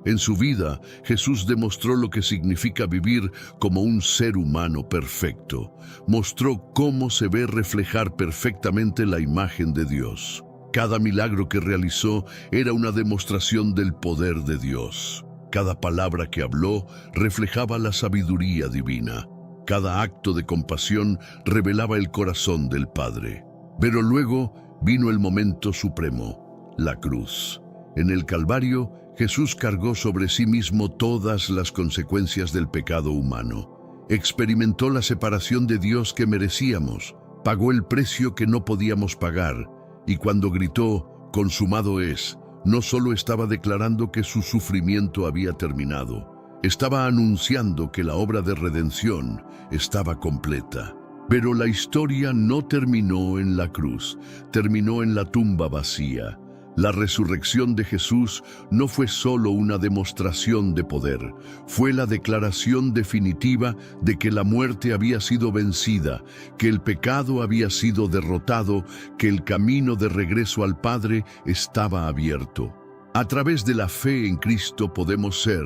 En su vida, Jesús demostró lo que significa vivir como un ser humano perfecto. Mostró cómo se ve reflejar perfectamente la imagen de Dios. Cada milagro que realizó era una demostración del poder de Dios. Cada palabra que habló reflejaba la sabiduría divina. Cada acto de compasión revelaba el corazón del Padre. Pero luego vino el momento supremo, la cruz. En el Calvario, Jesús cargó sobre sí mismo todas las consecuencias del pecado humano. Experimentó la separación de Dios que merecíamos, pagó el precio que no podíamos pagar, y cuando gritó, "Consumado es", no solo estaba declarando que su sufrimiento había terminado, estaba anunciando que la obra de redención estaba completa. Pero la historia no terminó en la cruz, terminó en la tumba vacía. La resurrección de Jesús no fue solo una demostración de poder, fue la declaración definitiva de que la muerte había sido vencida, que el pecado había sido derrotado, que el camino de regreso al Padre estaba abierto. A través de la fe en Cristo podemos ser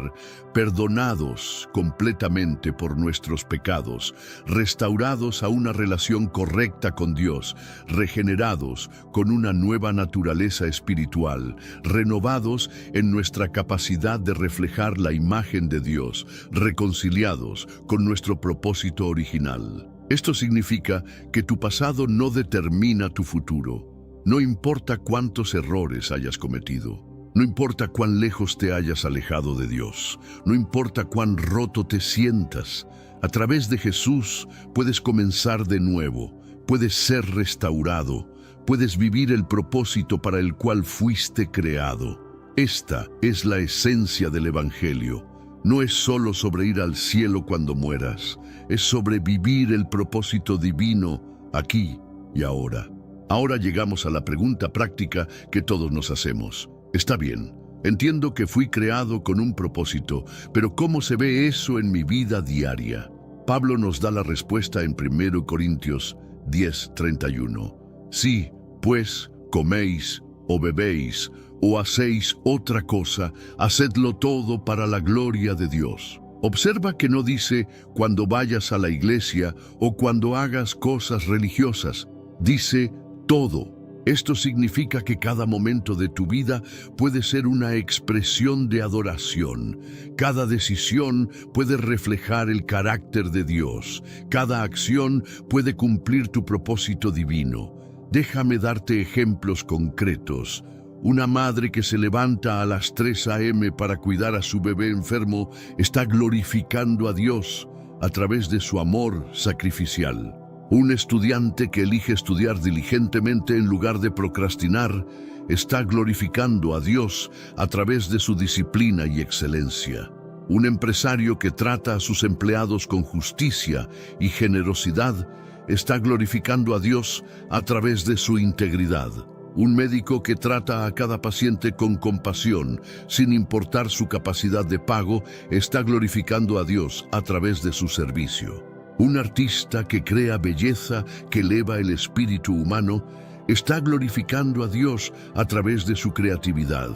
perdonados completamente por nuestros pecados, restaurados a una relación correcta con Dios, regenerados con una nueva naturaleza espiritual, renovados en nuestra capacidad de reflejar la imagen de Dios, reconciliados con nuestro propósito original. Esto significa que tu pasado no determina tu futuro. No importa cuántos errores hayas cometido. No importa cuán lejos te hayas alejado de Dios, no importa cuán roto te sientas, a través de Jesús puedes comenzar de nuevo, puedes ser restaurado, puedes vivir el propósito para el cual fuiste creado. Esta es la esencia del Evangelio. No es solo sobre ir al cielo cuando mueras, es sobre vivir el propósito divino aquí y ahora. Ahora llegamos a la pregunta práctica que todos nos hacemos. Está bien, entiendo que fui creado con un propósito, pero ¿cómo se ve eso en mi vida diaria? Pablo nos da la respuesta en 1 Corintios 10:31. Si, pues, coméis o bebéis o hacéis otra cosa, hacedlo todo para la gloria de Dios. Observa que no dice cuando vayas a la iglesia o cuando hagas cosas religiosas, dice todo. Esto significa que cada momento de tu vida puede ser una expresión de adoración. Cada decisión puede reflejar el carácter de Dios. Cada acción puede cumplir tu propósito divino. Déjame darte ejemplos concretos. Una madre que se levanta a las 3 a.m. para cuidar a su bebé enfermo está glorificando a Dios a través de su amor sacrificial. Un estudiante que elige estudiar diligentemente en lugar de procrastinar está glorificando a Dios a través de su disciplina y excelencia. Un empresario que trata a sus empleados con justicia y generosidad está glorificando a Dios a través de su integridad. Un médico que trata a cada paciente con compasión, sin importar su capacidad de pago, está glorificando a Dios a través de su servicio. Un artista que crea belleza que eleva el espíritu humano está glorificando a Dios a través de su creatividad.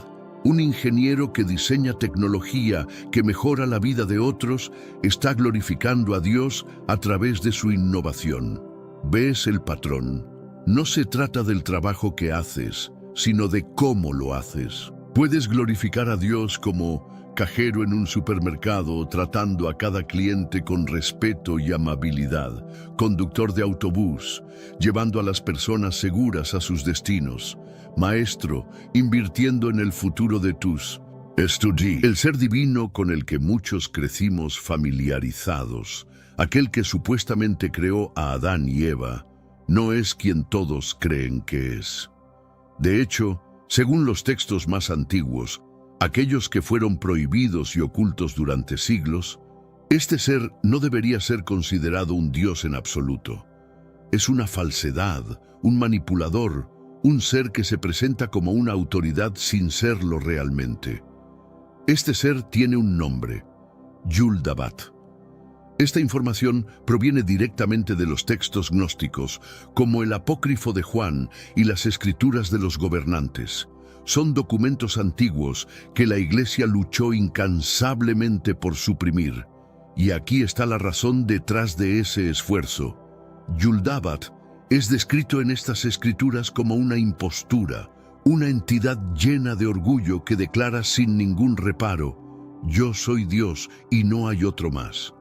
Un ingeniero que diseña tecnología que mejora la vida de otros está glorificando a Dios a través de su innovación. ¿Ves el patrón? No se trata del trabajo que haces, sino de cómo lo haces. Puedes glorificar a Dios como cajero en un supermercado, tratando a cada cliente con respeto y amabilidad, conductor de autobús, llevando a las personas seguras a sus destinos, maestro, invirtiendo en el futuro de tus estudiantes. El ser divino con el que muchos crecimos familiarizados, aquel que supuestamente creó a Adán y Eva, no es quien todos creen que es. De hecho, según los textos más antiguos, aquellos que fueron prohibidos y ocultos durante siglos, este ser no debería ser considerado un Dios en absoluto. Es una falsedad, un manipulador, un ser que se presenta como una autoridad sin serlo realmente. Este ser tiene un nombre, Yul-dabat. Esta información proviene directamente de los textos gnósticos, como el Apócrifo de Juan y las Escrituras de los gobernantes. Son documentos antiguos que la Iglesia luchó incansablemente por suprimir. Y aquí está la razón detrás de ese esfuerzo. Yul-dabat es descrito en estas escrituras como una impostura, una entidad llena de orgullo que declara sin ningún reparo: yo soy Dios y no hay otro más.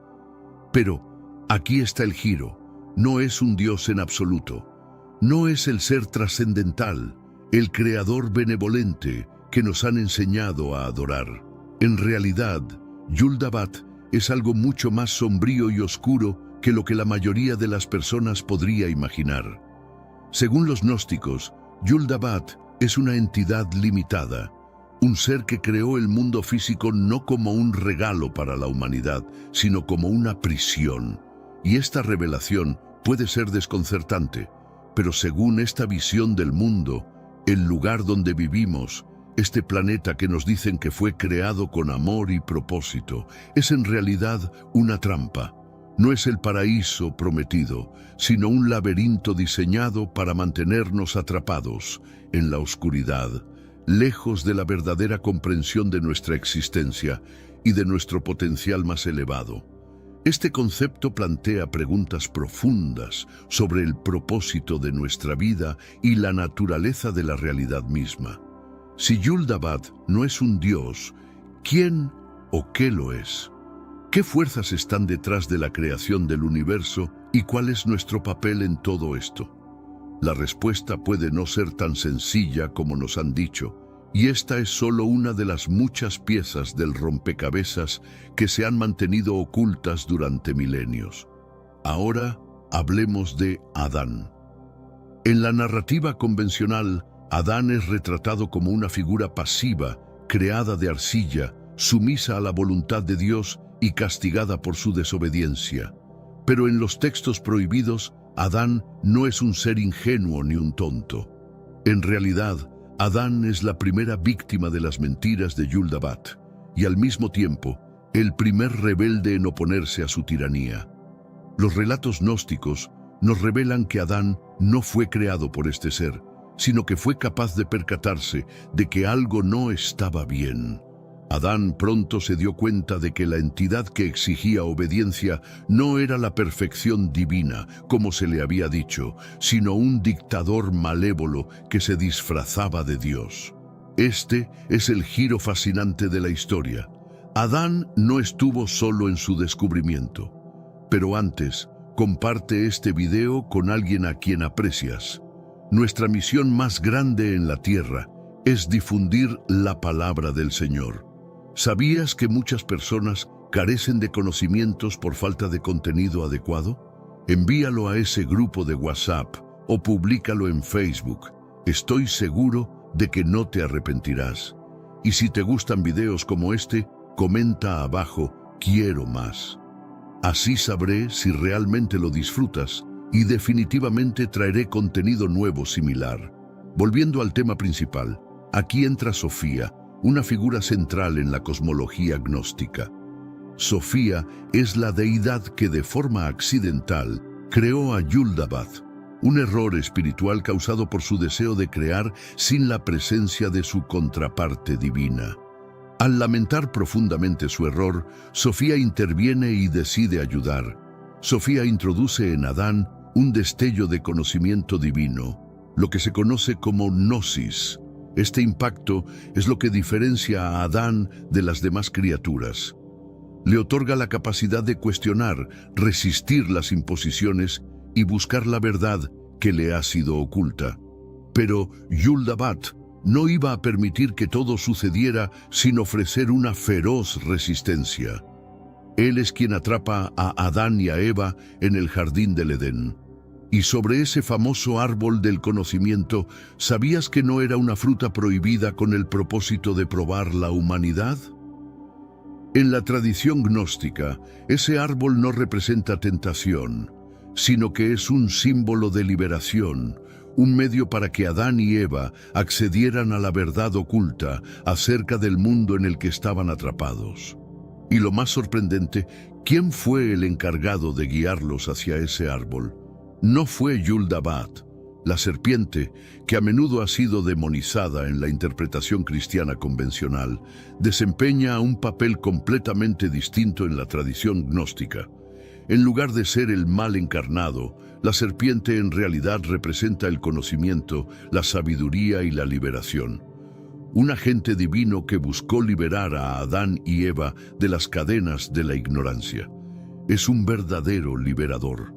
Pero aquí está el giro: no es un Dios en absoluto, no es el ser trascendental, el creador benevolente que nos han enseñado a adorar. En realidad, Yul-dabat es algo mucho más sombrío y oscuro que lo que la mayoría de las personas podría imaginar. Según los gnósticos, Yul-dabat es una entidad limitada, un ser que creó el mundo físico no como un regalo para la humanidad, sino como una prisión. Y esta revelación puede ser desconcertante, pero según esta visión del mundo, el lugar donde vivimos, este planeta que nos dicen que fue creado con amor y propósito, es en realidad una trampa. No es el paraíso prometido, sino un laberinto diseñado para mantenernos atrapados en la oscuridad, lejos de la verdadera comprensión de nuestra existencia y de nuestro potencial más elevado. Este concepto plantea preguntas profundas sobre el propósito de nuestra vida y la naturaleza de la realidad misma. Si Yul-dabat no es un Dios, ¿quién o qué lo es? ¿Qué fuerzas están detrás de la creación del universo y cuál es nuestro papel en todo esto? La respuesta puede no ser tan sencilla como nos han dicho, y esta es solo una de las muchas piezas del rompecabezas que se han mantenido ocultas durante milenios. Ahora hablemos de Adán. En la narrativa convencional, Adán es retratado como una figura pasiva, creada de arcilla, sumisa a la voluntad de Dios y castigada por su desobediencia. Pero en los textos prohibidos, Adán no es un ser ingenuo ni un tonto. En realidad, Adán es la primera víctima de las mentiras de Yul-dabat y al mismo tiempo el primer rebelde en oponerse a su tiranía. Los relatos gnósticos nos revelan que Adán no fue creado por este ser, sino que fue capaz de percatarse de que algo no estaba bien. Adán pronto se dio cuenta de que la entidad que exigía obediencia no era la perfección divina, como se le había dicho, sino un dictador malévolo que se disfrazaba de Dios. Este es el giro fascinante de la historia. Adán no estuvo solo en su descubrimiento. Pero antes, comparte este video con alguien a quien aprecias. Nuestra misión más grande en la tierra es difundir la palabra del Señor. ¿Sabías que muchas personas carecen de conocimientos por falta de contenido adecuado? Envíalo a ese grupo de WhatsApp o públicalo en Facebook. Estoy seguro de que no te arrepentirás. Y si te gustan videos como este, comenta abajo, quiero más. Así sabré si realmente lo disfrutas y definitivamente traeré contenido nuevo similar. Volviendo al tema principal, aquí entra Sofía, una figura central en la cosmología gnóstica. Sofía es la deidad que de forma accidental creó a Yuldabath, un error espiritual causado por su deseo de crear sin la presencia de su contraparte divina. Al lamentar profundamente su error, Sofía interviene y decide ayudar. Sofía introduce en Adán un destello de conocimiento divino, lo que se conoce como gnosis. Este impacto es lo que diferencia a Adán de las demás criaturas. Le otorga la capacidad de cuestionar, resistir las imposiciones y buscar la verdad que le ha sido oculta. Pero Yuldabath no iba a permitir que todo sucediera sin ofrecer una feroz resistencia. Él es quien atrapa a Adán y a Eva en el jardín del Edén. Y sobre ese famoso árbol del conocimiento, ¿sabías que no era una fruta prohibida con el propósito de probar la humanidad? En la tradición gnóstica, ese árbol no representa tentación, sino que es un símbolo de liberación, un medio para que Adán y Eva accedieran a la verdad oculta acerca del mundo en el que estaban atrapados. Y lo más sorprendente, ¿quién fue el encargado de guiarlos hacia ese árbol? No fue Yuldabath, la serpiente, que a menudo ha sido demonizada en la interpretación cristiana convencional, desempeña un papel completamente distinto en la tradición gnóstica. En lugar de ser el mal encarnado, la serpiente en realidad representa el conocimiento, la sabiduría y la liberación. Un agente divino que buscó liberar a Adán y Eva de las cadenas de la ignorancia. Es un verdadero liberador.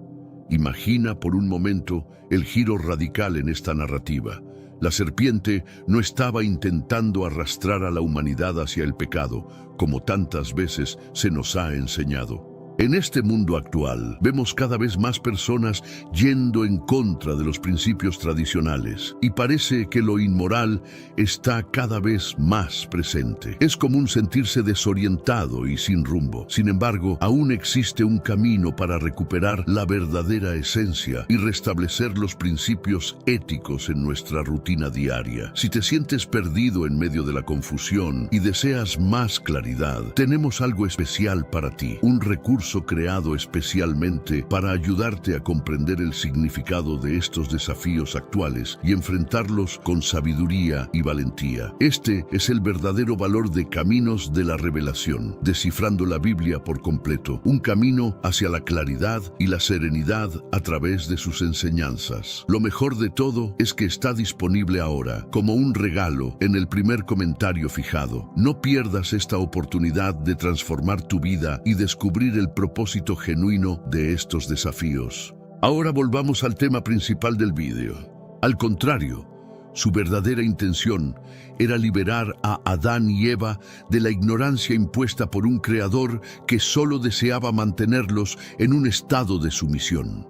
Imagina por un momento el giro radical en esta narrativa. La serpiente no estaba intentando arrastrar a la humanidad hacia el pecado, como tantas veces se nos ha enseñado. En este mundo actual, vemos cada vez más personas yendo en contra de los principios tradicionales y parece que lo inmoral está cada vez más presente. Es común sentirse desorientado y sin rumbo. Sin embargo, aún existe un camino para recuperar la verdadera esencia y restablecer los principios éticos en nuestra rutina diaria. Si te sientes perdido en medio de la confusión y deseas más claridad, tenemos algo especial para ti, un recurso creado especialmente para ayudarte a comprender el significado de estos desafíos actuales y enfrentarlos con sabiduría y valentía. Este es el verdadero valor de Caminos de la Revelación, descifrando la Biblia por completo, un camino hacia la claridad y la serenidad a través de sus enseñanzas. Lo mejor de todo es que está disponible ahora, como un regalo, en el primer comentario fijado. No pierdas esta oportunidad de transformar tu vida y descubrir el propósito genuino de estos desafíos. Ahora volvamos al tema principal del vídeo. Al contrario, su verdadera intención era liberar a Adán y Eva de la ignorancia impuesta por un creador que solo deseaba mantenerlos en un estado de sumisión.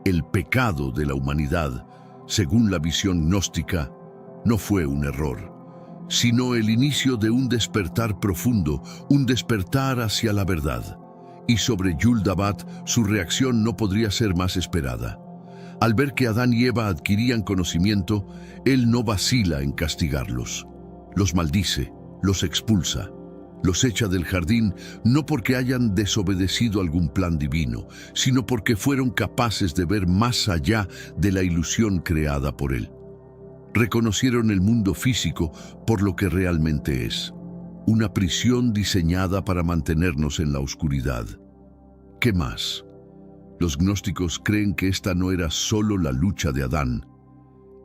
El pecado de la humanidad, según la visión gnóstica, no fue un error, sino el inicio de un despertar profundo, un despertar hacia la verdad. Y sobre Yuldabath, su reacción no podría ser más esperada. Al ver que Adán y Eva adquirían conocimiento, él no vacila en castigarlos. Los maldice, los expulsa, los echa del jardín, no porque hayan desobedecido algún plan divino, sino porque fueron capaces de ver más allá de la ilusión creada por él. Reconocieron el mundo físico por lo que realmente es: una prisión diseñada para mantenernos en la oscuridad. ¿Qué más? Los gnósticos creen que esta no era solo la lucha de Adán,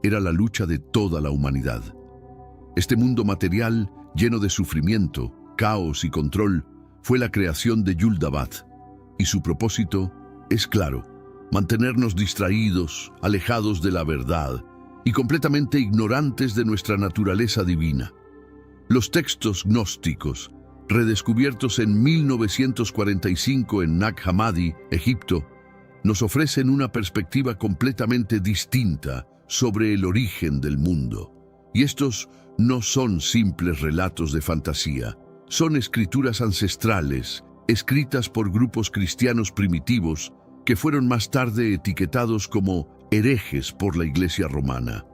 era la lucha de toda la humanidad. Este mundo material, lleno de sufrimiento, caos y control, fue la creación de Yul-dabat, y su propósito es claro: mantenernos distraídos, alejados de la verdad y completamente ignorantes de nuestra naturaleza divina. Los textos gnósticos, redescubiertos en 1945 en Nag Hammadi, Egipto, nos ofrecen una perspectiva completamente distinta sobre el origen del mundo. Y estos no son simples relatos de fantasía, son escrituras ancestrales, escritas por grupos cristianos primitivos que fueron más tarde etiquetados como herejes por la Iglesia romana.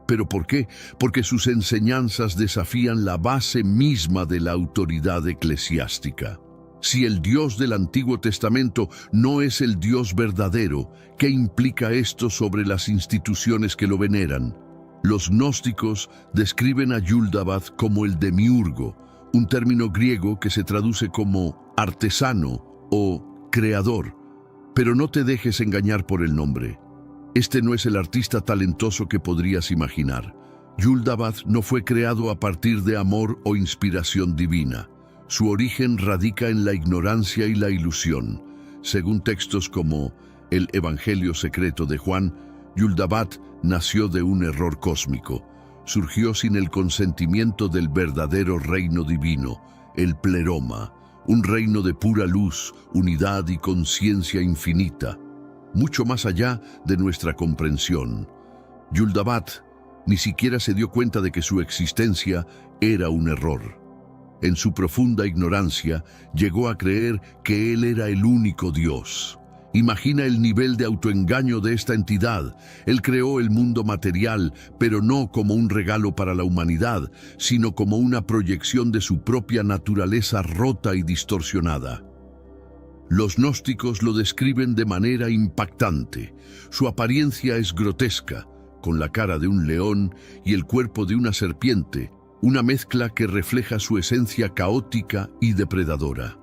¿Pero por qué? Porque sus enseñanzas desafían la base misma de la autoridad eclesiástica. Si el Dios del Antiguo Testamento no es el Dios verdadero, ¿qué implica esto sobre las instituciones que lo veneran? Los gnósticos describen a Yul-dabat como el demiurgo, un término griego que se traduce como artesano o creador. Pero no te dejes engañar por el nombre. Este no es el artista talentoso que podrías imaginar. Yul-dabat no fue creado a partir de amor o inspiración divina. Su origen radica en la ignorancia y la ilusión. Según textos como el Evangelio secreto de Juan, Yul-dabat nació de un error cósmico. Surgió sin el consentimiento del verdadero reino divino, el pleroma, un reino de pura luz, unidad y conciencia infinita, mucho más allá de nuestra comprensión. Yul-dabat ni siquiera se dio cuenta de que su existencia era un error. En su profunda ignorancia, llegó a creer que él era el único Dios. Imagina el nivel de autoengaño de esta entidad. Él creó el mundo material, pero no como un regalo para la humanidad, sino como una proyección de su propia naturaleza rota y distorsionada. Los gnósticos lo describen de manera impactante. Su apariencia es grotesca, con la cara de un león y el cuerpo de una serpiente, una mezcla que refleja su esencia caótica y depredadora.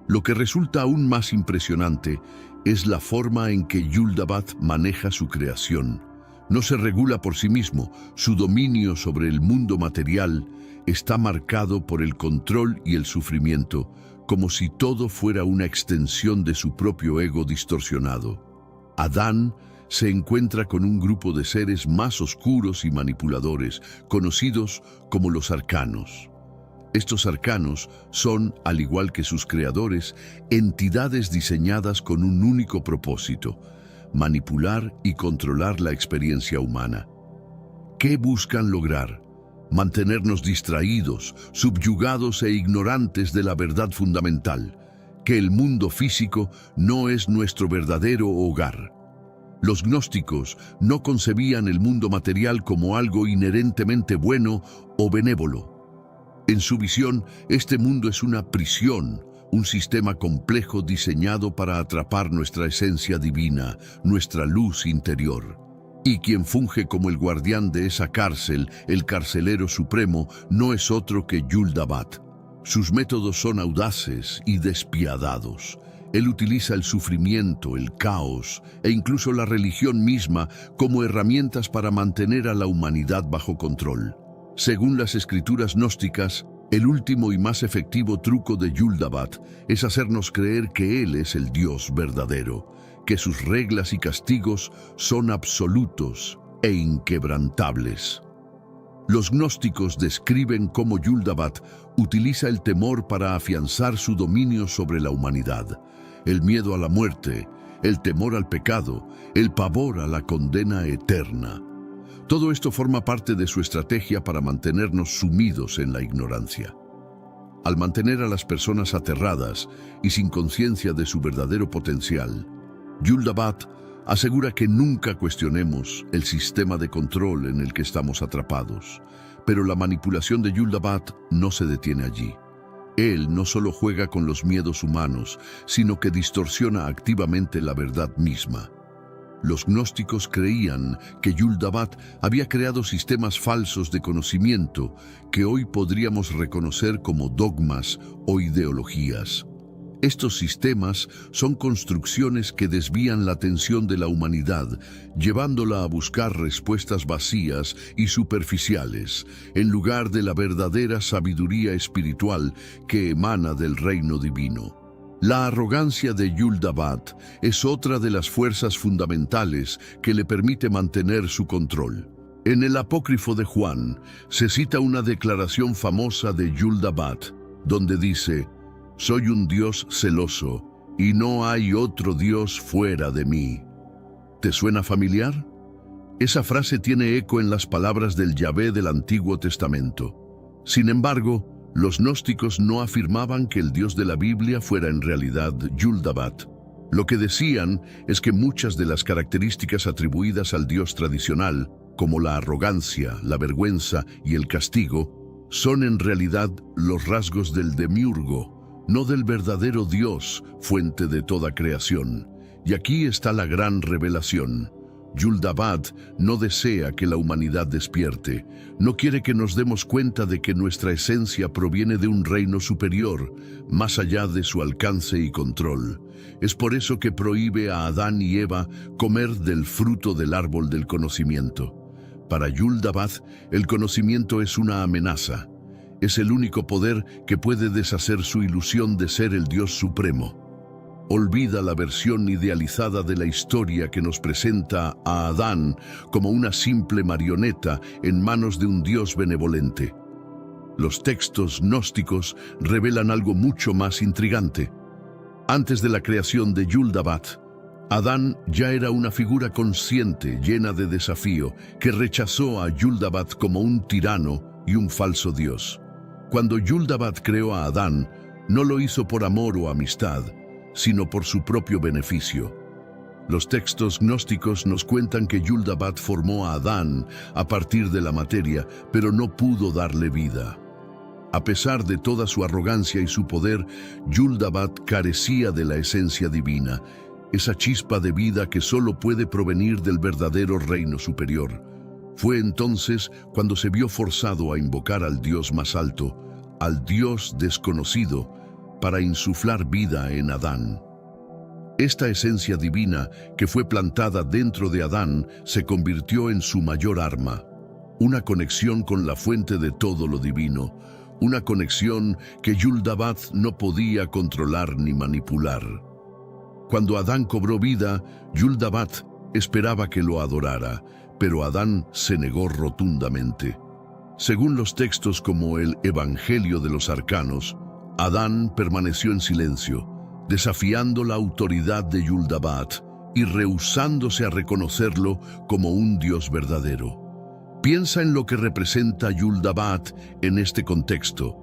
Lo que resulta aún más impresionante es la forma en que Yul-dabat maneja su creación. No se regula por sí mismo, su dominio sobre el mundo material está marcado por el control y el sufrimiento, como si todo fuera una extensión de su propio ego distorsionado. Adán se encuentra con un grupo de seres más oscuros y manipuladores, conocidos como los arcanos. Estos arcanos son, al igual que sus creadores, entidades diseñadas con un único propósito: manipular y controlar la experiencia humana. ¿Qué buscan lograr? Mantenernos distraídos, subyugados e ignorantes de la verdad fundamental, que el mundo físico no es nuestro verdadero hogar. Los gnósticos no concebían el mundo material como algo inherentemente bueno o benévolo. En su visión, este mundo es una prisión, un sistema complejo diseñado para atrapar nuestra esencia divina, nuestra luz interior. Y quien funge como el guardián de esa cárcel, el carcelero supremo, no es otro que Yul-dabat. Sus métodos son audaces y despiadados. Él utiliza el sufrimiento, el caos e incluso la religión misma como herramientas para mantener a la humanidad bajo control. Según las escrituras gnósticas, el último y más efectivo truco de Yul-dabat es hacernos creer que él es el Dios verdadero, que sus reglas y castigos son absolutos e inquebrantables. Los gnósticos describen cómo Yul-dabat utiliza el temor para afianzar su dominio sobre la humanidad, el miedo a la muerte, el temor al pecado, el pavor a la condena eterna. Todo esto forma parte de su estrategia para mantenernos sumidos en la ignorancia. Al mantener a las personas aterradas y sin conciencia de su verdadero potencial, Yul-dabat asegura que nunca cuestionemos el sistema de control en el que estamos atrapados. Pero la manipulación de Yul-dabat no se detiene allí. Él no solo juega con los miedos humanos, sino que distorsiona activamente la verdad misma. Los gnósticos creían que Yul-dabat había creado sistemas falsos de conocimiento que hoy podríamos reconocer como dogmas o ideologías. Estos sistemas son construcciones que desvían la atención de la humanidad, llevándola a buscar respuestas vacías y superficiales, en lugar de la verdadera sabiduría espiritual que emana del reino divino. La arrogancia de Yul-dabat es otra de las fuerzas fundamentales que le permite mantener su control. En el apócrifo de Juan se cita una declaración famosa de Yul-dabat, donde dice: «Soy un Dios celoso, y no hay otro Dios fuera de mí». ¿Te suena familiar? Esa frase tiene eco en las palabras del Yahvé del Antiguo Testamento. Sin embargo, los gnósticos no afirmaban que el Dios de la Biblia fuera en realidad Yul-dabat. Lo que decían es que muchas de las características atribuidas al Dios tradicional, como la arrogancia, la vergüenza y el castigo, son en realidad los rasgos del demiurgo, no del verdadero Dios, fuente de toda creación. Y aquí está la gran revelación. Yul-dabat no desea que la humanidad despierte, no quiere que nos demos cuenta de que nuestra esencia proviene de un reino superior, más allá de su alcance y control. Es por eso que prohíbe a Adán y Eva comer del fruto del árbol del conocimiento. Para Yul-dabat, el conocimiento es una amenaza. Es el único poder que puede deshacer su ilusión de ser el Dios supremo. Olvida la versión idealizada de la historia que nos presenta a Adán como una simple marioneta en manos de un Dios benevolente. Los textos gnósticos revelan algo mucho más intrigante. Antes de la creación de Yul-dabat, Adán ya era una figura consciente, llena de desafío, que rechazó a Yul-dabat como un tirano y un falso Dios. Cuando Yul-dabat creó a Adán, no lo hizo por amor o amistad, sino por su propio beneficio. Los textos gnósticos nos cuentan que Yul-dabat formó a Adán a partir de la materia, pero no pudo darle vida. A pesar de toda su arrogancia y su poder, Yul-dabat carecía de la esencia divina, esa chispa de vida que solo puede provenir del verdadero reino superior. Fue entonces cuando se vio forzado a invocar al Dios más alto, al Dios desconocido, para insuflar vida en Adán. Esta esencia divina que fue plantada dentro de Adán se convirtió en su mayor arma, una conexión con la fuente de todo lo divino, una conexión que Yul-dabat no podía controlar ni manipular. Cuando Adán cobró vida, Yul-dabat esperaba que lo adorara, pero Adán se negó rotundamente. Según los textos como el Evangelio de los Arcanos, Adán permaneció en silencio, desafiando la autoridad de Yul-dabat y rehusándose a reconocerlo como un Dios verdadero. Piensa en lo que representa Yul-dabat en este contexto.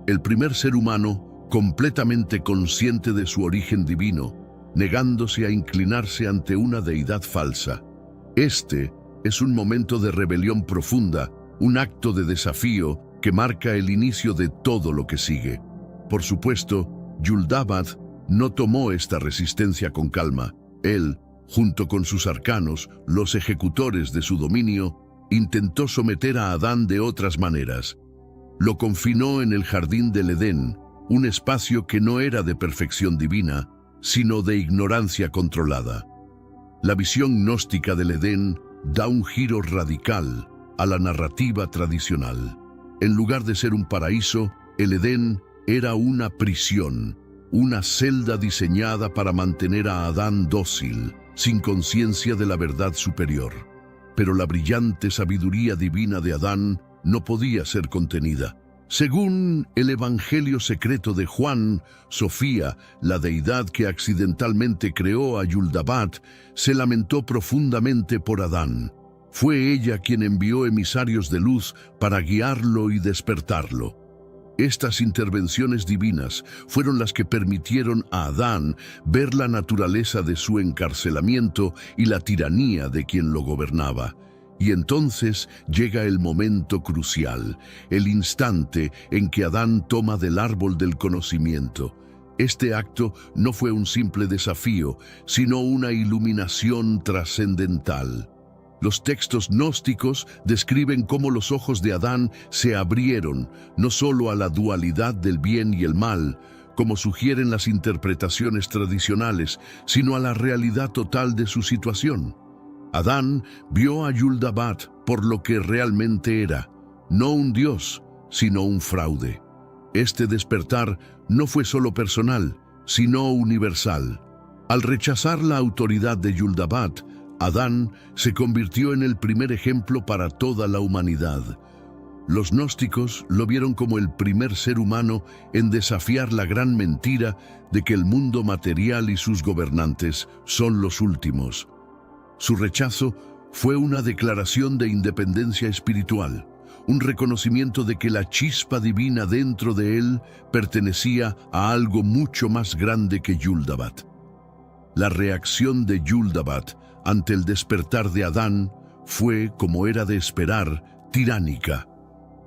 El primer ser humano, completamente consciente de su origen divino, negándose a inclinarse ante una deidad falsa. Este es un momento de rebelión profunda, un acto de desafío que marca el inicio de todo lo que sigue. Por supuesto, Yul-dabat no tomó esta resistencia con calma. Él, junto con sus arcanos, los ejecutores de su dominio, intentó someter a Adán de otras maneras. Lo confinó en el jardín del Edén, un espacio que no era de perfección divina, sino de ignorancia controlada. La visión gnóstica del Edén da un giro radical a la narrativa tradicional. En lugar de ser un paraíso, el Edén era una prisión, una celda diseñada para mantener a Adán dócil, sin conciencia de la verdad superior. Pero la brillante sabiduría divina de Adán no podía ser contenida. Según el Evangelio secreto de Juan, Sofía, la deidad que accidentalmente creó a Yul-dabat, se lamentó profundamente por Adán. Fue ella quien envió emisarios de luz para guiarlo y despertarlo. Estas intervenciones divinas fueron las que permitieron a Adán ver la naturaleza de su encarcelamiento y la tiranía de quien lo gobernaba. Y entonces llega el momento crucial, el instante en que Adán toma del árbol del conocimiento. Este acto no fue un simple desafío, sino una iluminación trascendental. Los textos gnósticos describen cómo los ojos de Adán se abrieron no solo a la dualidad del bien y el mal, como sugieren las interpretaciones tradicionales, sino a la realidad total de su situación. Adán vio a Yuldabat por lo que realmente era, no un dios, sino un fraude. Este despertar no fue solo personal, sino universal. Al rechazar la autoridad de Yuldabat, Adán se convirtió en el primer ejemplo para toda la humanidad. Los gnósticos lo vieron como el primer ser humano en desafiar la gran mentira de que el mundo material y sus gobernantes son los últimos. Su rechazo fue una declaración de independencia espiritual, un reconocimiento de que la chispa divina dentro de él pertenecía a algo mucho más grande que Yuldabat. La reacción de Yuldabat ante el despertar de Adán fue, como era de esperar, tiránica.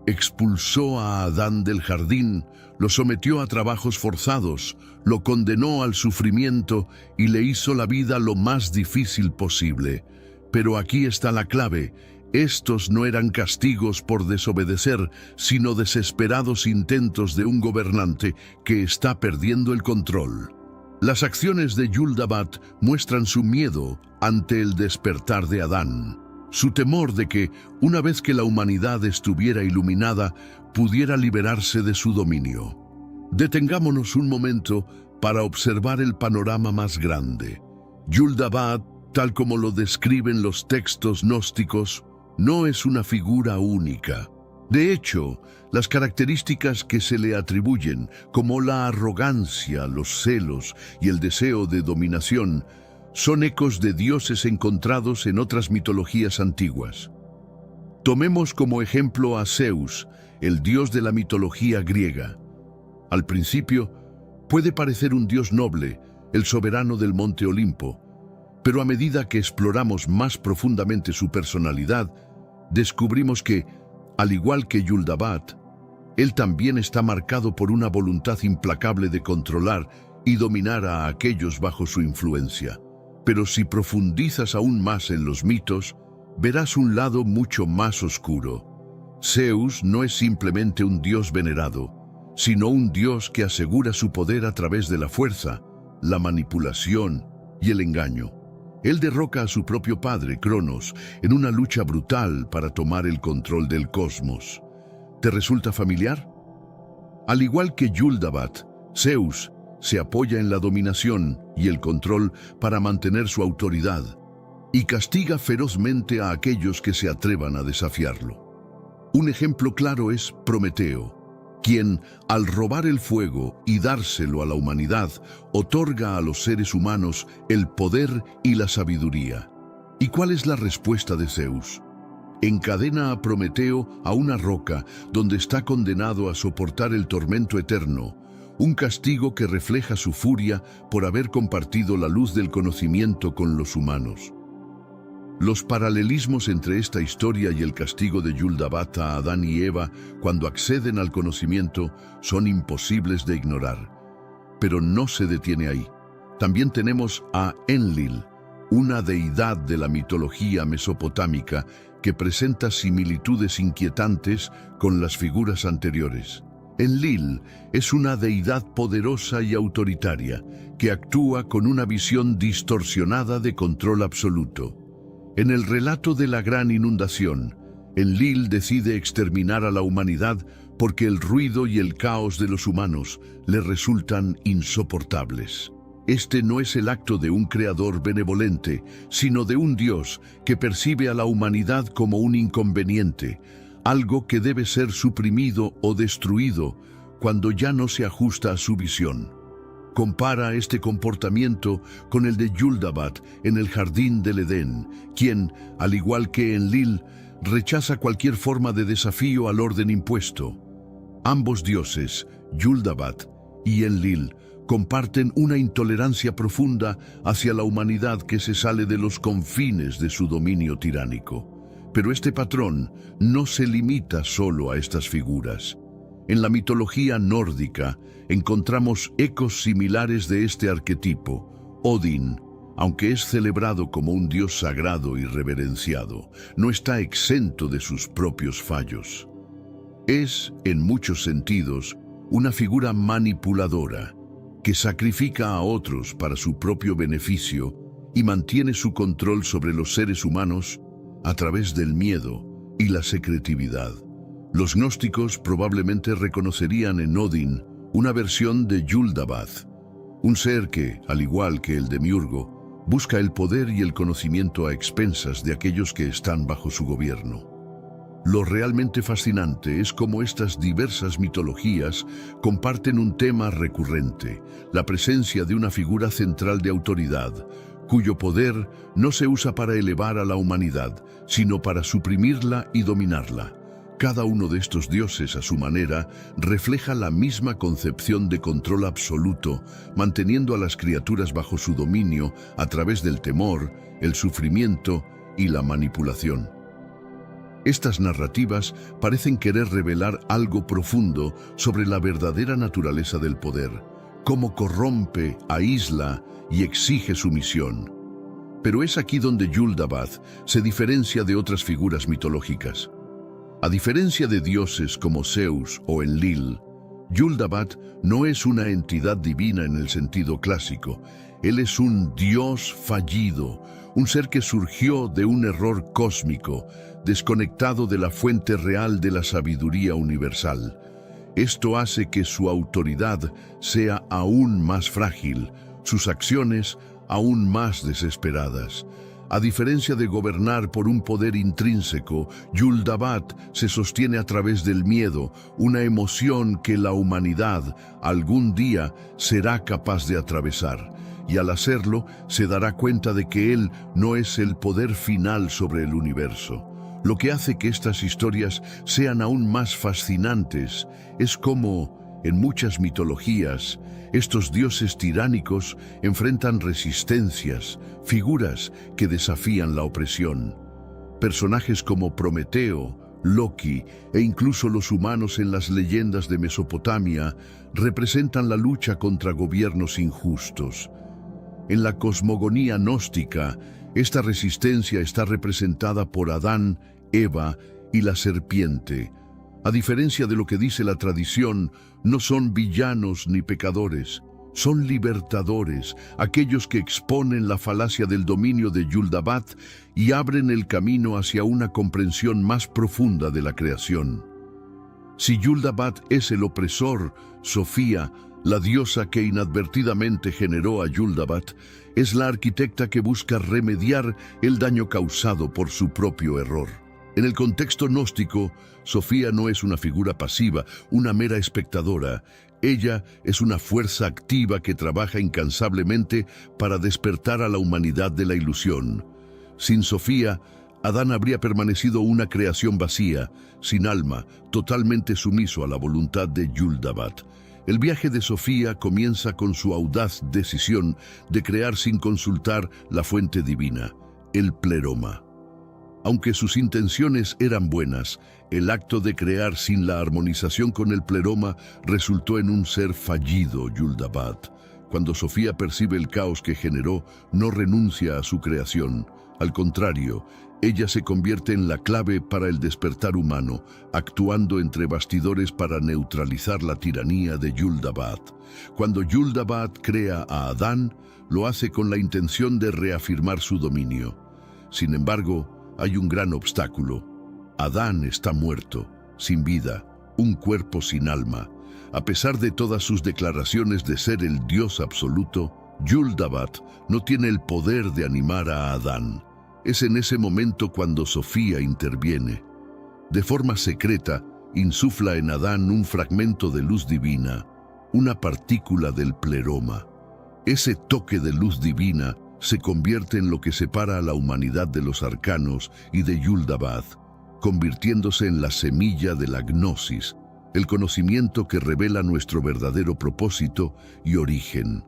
Expulsó a Adán del jardín, lo sometió a trabajos forzados, lo condenó al sufrimiento y le hizo la vida lo más difícil posible. Pero aquí está la clave: estos no eran castigos por desobedecer, sino desesperados intentos de un gobernante que está perdiendo el control. Las acciones de Yuldabat muestran su miedo ante el despertar de Adán, su temor de que, una vez que la humanidad estuviera iluminada, pudiera liberarse de su dominio. Detengámonos un momento para observar el panorama más grande. Yuldabat, tal como lo describen los textos gnósticos, no es una figura única. De hecho, las características que se le atribuyen, como la arrogancia, los celos y el deseo de dominación, son ecos de dioses encontrados en otras mitologías antiguas. Tomemos como ejemplo a Zeus, el dios de la mitología griega. Al principio, puede parecer un dios noble, el soberano del monte Olimpo, pero a medida que exploramos más profundamente su personalidad, descubrimos que, al igual que Yuldabat, él también está marcado por una voluntad implacable de controlar y dominar a aquellos bajo su influencia. Pero si profundizas aún más en los mitos, verás un lado mucho más oscuro. Zeus no es simplemente un dios venerado, sino un dios que asegura su poder a través de la fuerza, la manipulación y el engaño. Él derroca a su propio padre, Cronos, en una lucha brutal para tomar el control del cosmos. ¿Te resulta familiar? Al igual que Yuldabat, Zeus se apoya en la dominación y el control para mantener su autoridad, y castiga ferozmente a aquellos que se atrevan a desafiarlo. Un ejemplo claro es Prometeo, quien, al robar el fuego y dárselo a la humanidad, otorga a los seres humanos el poder y la sabiduría. ¿Y cuál es la respuesta de Zeus? Encadena a Prometeo a una roca donde está condenado a soportar el tormento eterno, un castigo que refleja su furia por haber compartido la luz del conocimiento con los humanos. Los paralelismos entre esta historia y el castigo de Yuldabat a Adán y Eva cuando acceden al conocimiento son imposibles de ignorar. Pero no se detiene ahí. También tenemos a Enlil, una deidad de la mitología mesopotámica que presenta similitudes inquietantes con las figuras anteriores. Enlil es una deidad poderosa y autoritaria que actúa con una visión distorsionada de control absoluto. En el relato de la gran inundación, Enlil decide exterminar a la humanidad porque el ruido y el caos de los humanos le resultan insoportables. Este no es el acto de un creador benevolente, sino de un Dios que percibe a la humanidad como un inconveniente, algo que debe ser suprimido o destruido cuando ya no se ajusta a su visión. Compara este comportamiento con el de Yuldabat en el jardín del Edén, quien, al igual que Enlil, rechaza cualquier forma de desafío al orden impuesto. Ambos dioses, Yuldabat y Enlil, comparten una intolerancia profunda hacia la humanidad que se sale de los confines de su dominio tiránico. Pero este patrón no se limita solo a estas figuras. En la mitología nórdica encontramos ecos similares de este arquetipo. Odín, aunque es celebrado como un dios sagrado y reverenciado, no está exento de sus propios fallos. Es, en muchos sentidos, una figura manipuladora que sacrifica a otros para su propio beneficio y mantiene su control sobre los seres humanos a través del miedo y la secretividad. Los gnósticos probablemente reconocerían en Odín una versión de Yuldabaoth, un ser que, al igual que el demiurgo, busca el poder y el conocimiento a expensas de aquellos que están bajo su gobierno. Lo realmente fascinante es cómo estas diversas mitologías comparten un tema recurrente, la presencia de una figura central de autoridad, cuyo poder no se usa para elevar a la humanidad, sino para suprimirla y dominarla. Cada uno de estos dioses, a su manera, refleja la misma concepción de control absoluto, manteniendo a las criaturas bajo su dominio a través del temor, el sufrimiento y la manipulación. Estas narrativas parecen querer revelar algo profundo sobre la verdadera naturaleza del poder, cómo corrompe, aísla y exige sumisión. Pero es aquí donde Yuldabaoth se diferencia de otras figuras mitológicas. A diferencia de dioses como Zeus o Enlil, Yuldabaoth no es una entidad divina en el sentido clásico. Él es un dios fallido, un ser que surgió de un error cósmico, desconectado de la fuente real de la sabiduría universal. Esto hace que su autoridad sea aún más frágil, sus acciones aún más desesperadas. A diferencia de gobernar por un poder intrínseco, Yuldabaoth se sostiene a través del miedo, una emoción que la humanidad algún día será capaz de atravesar. Y al hacerlo, se dará cuenta de que él no es el poder final sobre el universo. Lo que hace que estas historias sean aún más fascinantes es cómo, en muchas mitologías, estos dioses tiránicos enfrentan resistencias, figuras que desafían la opresión. Personajes como Prometeo, Loki e incluso los humanos en las leyendas de Mesopotamia representan la lucha contra gobiernos injustos. En la cosmogonía gnóstica, esta resistencia está representada por Adán, Eva y la serpiente. A diferencia de lo que dice la tradición, no son villanos ni pecadores, son libertadores, aquellos que exponen la falacia del dominio de Yuldabaoth y abren el camino hacia una comprensión más profunda de la creación. Si Yuldabaoth es el opresor, Sofía, la diosa que inadvertidamente generó a Yuldabaoth, es la arquitecta que busca remediar el daño causado por su propio error. En el contexto gnóstico, Sofía no es una figura pasiva, una mera espectadora. Ella es una fuerza activa que trabaja incansablemente para despertar a la humanidad de la ilusión. Sin Sofía, Adán habría permanecido una creación vacía, sin alma, totalmente sumiso a la voluntad de Yuldabaoth. El viaje de Sofía comienza con su audaz decisión de crear sin consultar la fuente divina, el pleroma. Aunque sus intenciones eran buenas, el acto de crear sin la armonización con el pleroma resultó en un ser fallido, Yuldabaoth. Cuando Sofía percibe el caos que generó, no renuncia a su creación. Al contrario, ella se convierte en la clave para el despertar humano, actuando entre bastidores para neutralizar la tiranía de Yuldabaoth. Cuando Yuldabaoth crea a Adán, lo hace con la intención de reafirmar su dominio. Sin embargo, hay un gran obstáculo. Adán está muerto, sin vida, un cuerpo sin alma. A pesar de todas sus declaraciones de ser el Dios absoluto, Yuldabaoth no tiene el poder de animar a Adán. Es en ese momento cuando Sofía interviene. De forma secreta, insufla en Adán un fragmento de luz divina, una partícula del pleroma. Ese toque de luz divina se convierte en lo que separa a la humanidad de los arcanos y de Yuldabaoth, convirtiéndose en la semilla de la gnosis, el conocimiento que revela nuestro verdadero propósito y origen.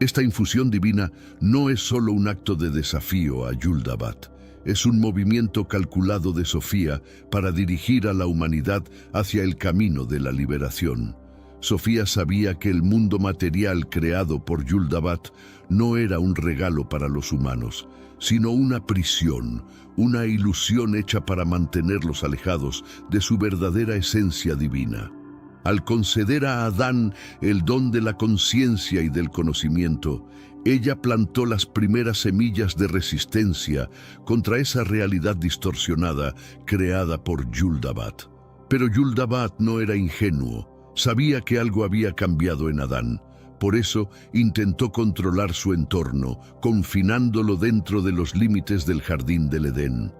Esta infusión divina no es solo un acto de desafío a Yuldabaoth, es un movimiento calculado de Sofía para dirigir a la humanidad hacia el camino de la liberación. Sofía sabía que el mundo material creado por Yuldabat no era un regalo para los humanos, sino una prisión, una ilusión hecha para mantenerlos alejados de su verdadera esencia divina. Al conceder a Adán el don de la conciencia y del conocimiento, ella plantó las primeras semillas de resistencia contra esa realidad distorsionada creada por Yuldabat. Pero Yuldabat no era ingenuo. Sabía que algo había cambiado en Adán. Por eso intentó controlar su entorno, confinándolo dentro de los límites del jardín del Edén.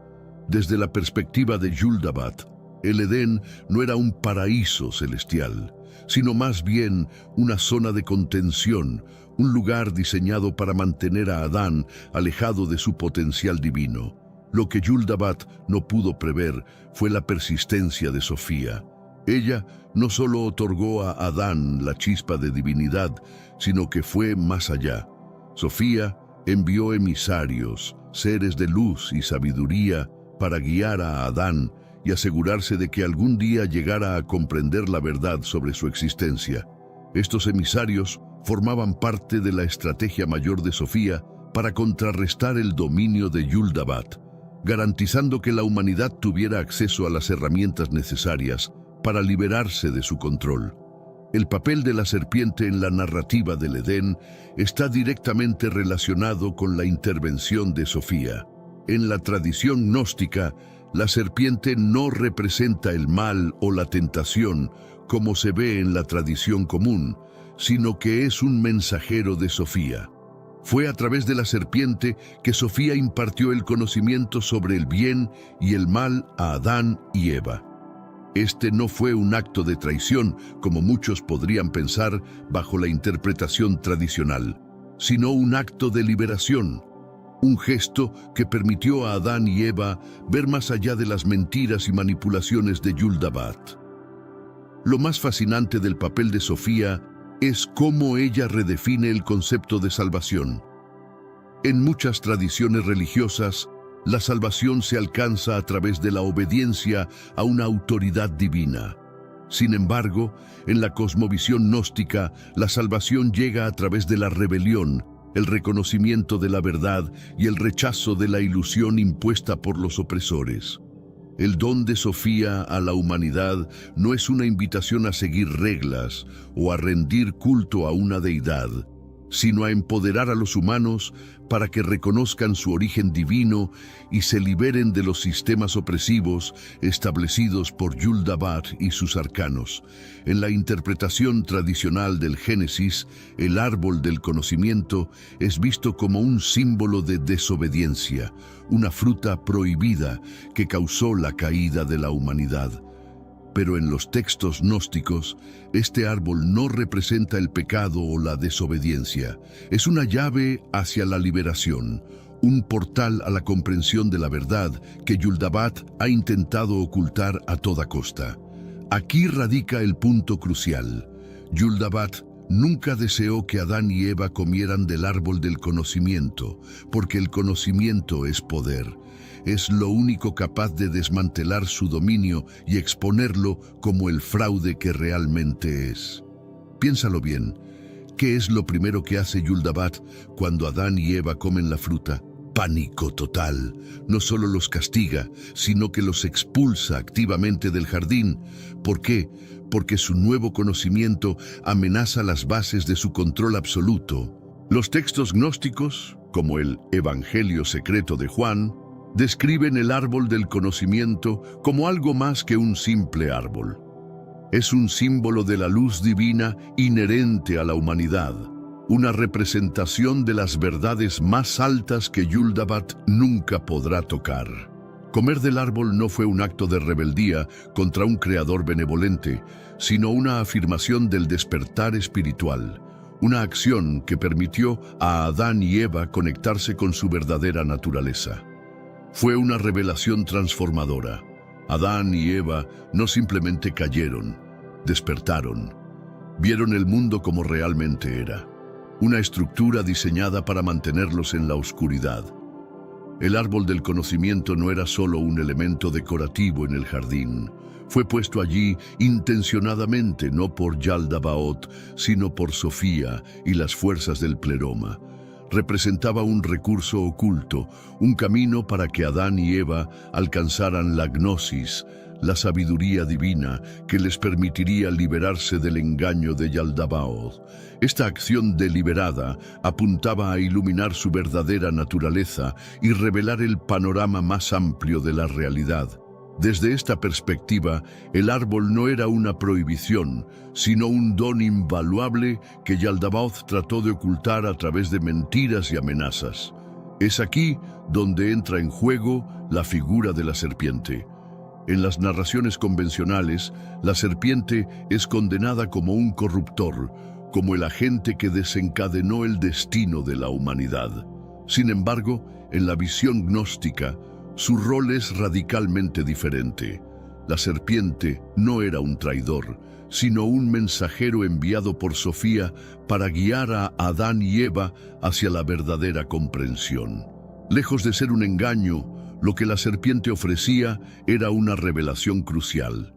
Desde la perspectiva de Yuldabat, el Edén no era un paraíso celestial, sino más bien una zona de contención, un lugar diseñado para mantener a Adán alejado de su potencial divino. Lo que Yuldabat no pudo prever fue la persistencia de Sofía. Ella no solo otorgó a Adán la chispa de divinidad, sino que fue más allá. Sofía envió emisarios, seres de luz y sabiduría, para guiar a Adán y asegurarse de que algún día llegara a comprender la verdad sobre su existencia. Estos emisarios formaban parte de la estrategia mayor de Sofía para contrarrestar el dominio de Yuldabat, garantizando que la humanidad tuviera acceso a las herramientas necesarias para liberarse de su control. El papel de la serpiente en la narrativa del Edén está directamente relacionado con la intervención de Sofía. En la tradición gnóstica, la serpiente no representa el mal o la tentación, como se ve en la tradición común, sino que es un mensajero de Sofía. Fue a través de la serpiente que Sofía impartió el conocimiento sobre el bien y el mal a Adán y Eva. Este no fue un acto de traición, como muchos podrían pensar bajo la interpretación tradicional, sino un acto de liberación, un gesto que permitió a Adán y Eva ver más allá de las mentiras y manipulaciones de Yuldabat. Lo más fascinante del papel de Sofía es cómo ella redefine el concepto de salvación. En muchas tradiciones religiosas, la salvación se alcanza a través de la obediencia a una autoridad divina. Sin embargo, en la cosmovisión gnóstica, la salvación llega a través de la rebelión, el reconocimiento de la verdad y el rechazo de la ilusión impuesta por los opresores. El don de Sofía a la humanidad no es una invitación a seguir reglas o a rendir culto a una deidad, sino a empoderar a los humanos para que reconozcan su origen divino y se liberen de los sistemas opresivos establecidos por Yuldabat y sus arcanos. En la interpretación tradicional del Génesis, el árbol del conocimiento es visto como un símbolo de desobediencia, una fruta prohibida que causó la caída de la humanidad. Pero en los textos gnósticos, este árbol no representa el pecado o la desobediencia. Es una llave hacia la liberación, un portal a la comprensión de la verdad que Yuldabat ha intentado ocultar a toda costa. Aquí radica el punto crucial. Yuldabat nunca deseó que Adán y Eva comieran del árbol del conocimiento, porque el conocimiento es poder. Es lo único capaz de desmantelar su dominio y exponerlo como el fraude que realmente es. Piénsalo bien, ¿qué es lo primero que hace Yuldabat cuando Adán y Eva comen la fruta? Pánico total. No solo los castiga, sino que los expulsa activamente del jardín. ¿Por qué? Porque su nuevo conocimiento amenaza las bases de su control absoluto. Los textos gnósticos, como el Evangelio secreto de Juan, describen el árbol del conocimiento como algo más que un simple árbol. Es un símbolo de la luz divina inherente a la humanidad, una representación de las verdades más altas que Yuldabat nunca podrá tocar. Comer del árbol no fue un acto de rebeldía contra un creador benevolente, sino una afirmación del despertar espiritual, una acción que permitió a Adán y Eva conectarse con su verdadera naturaleza. Fue una revelación transformadora. Adán y Eva no simplemente cayeron, despertaron. Vieron el mundo como realmente era, una estructura diseñada para mantenerlos en la oscuridad. El árbol del conocimiento no era solo un elemento decorativo en el jardín. Fue puesto allí intencionadamente, no por Yaldabaoth, sino por Sofía y las fuerzas del pleroma. Representaba un recurso oculto, un camino para que Adán y Eva alcanzaran la gnosis, la sabiduría divina que les permitiría liberarse del engaño de Yaldabaoth. Esta acción deliberada apuntaba a iluminar su verdadera naturaleza y revelar el panorama más amplio de la realidad. Desde esta perspectiva, el árbol no era una prohibición, sino un don invaluable que Yaldabaoth trató de ocultar a través de mentiras y amenazas. Es aquí donde entra en juego la figura de la serpiente. En las narraciones convencionales, la serpiente es condenada como un corruptor, como el agente que desencadenó el destino de la humanidad. Sin embargo, en la visión gnóstica, su rol es radicalmente diferente. La serpiente no era un traidor, sino un mensajero enviado por Sofía para guiar a Adán y Eva hacia la verdadera comprensión. Lejos de ser un engaño, lo que la serpiente ofrecía era una revelación crucial.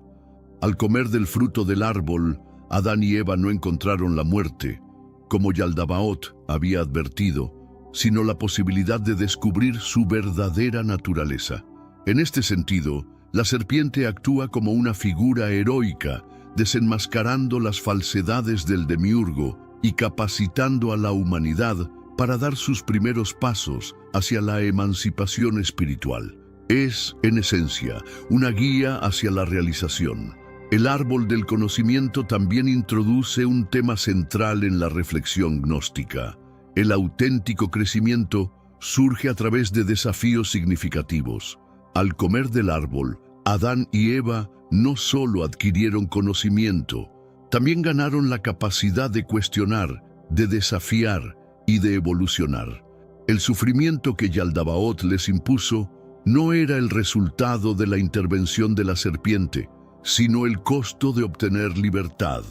Al comer del fruto del árbol, Adán y Eva no encontraron la muerte, como Yaldabaoth había advertido, sino la posibilidad de descubrir su verdadera naturaleza. En este sentido, la serpiente actúa como una figura heroica, desenmascarando las falsedades del demiurgo y capacitando a la humanidad para dar sus primeros pasos hacia la emancipación espiritual. Es, en esencia, una guía hacia la realización. El árbol del conocimiento también introduce un tema central en la reflexión gnóstica. El auténtico crecimiento surge a través de desafíos significativos. Al comer del árbol, Adán y Eva no solo adquirieron conocimiento, también ganaron la capacidad de cuestionar, de desafiar y de evolucionar. El sufrimiento que Yaldabaoth les impuso no era el resultado de la intervención de la serpiente, sino el costo de obtener libertad.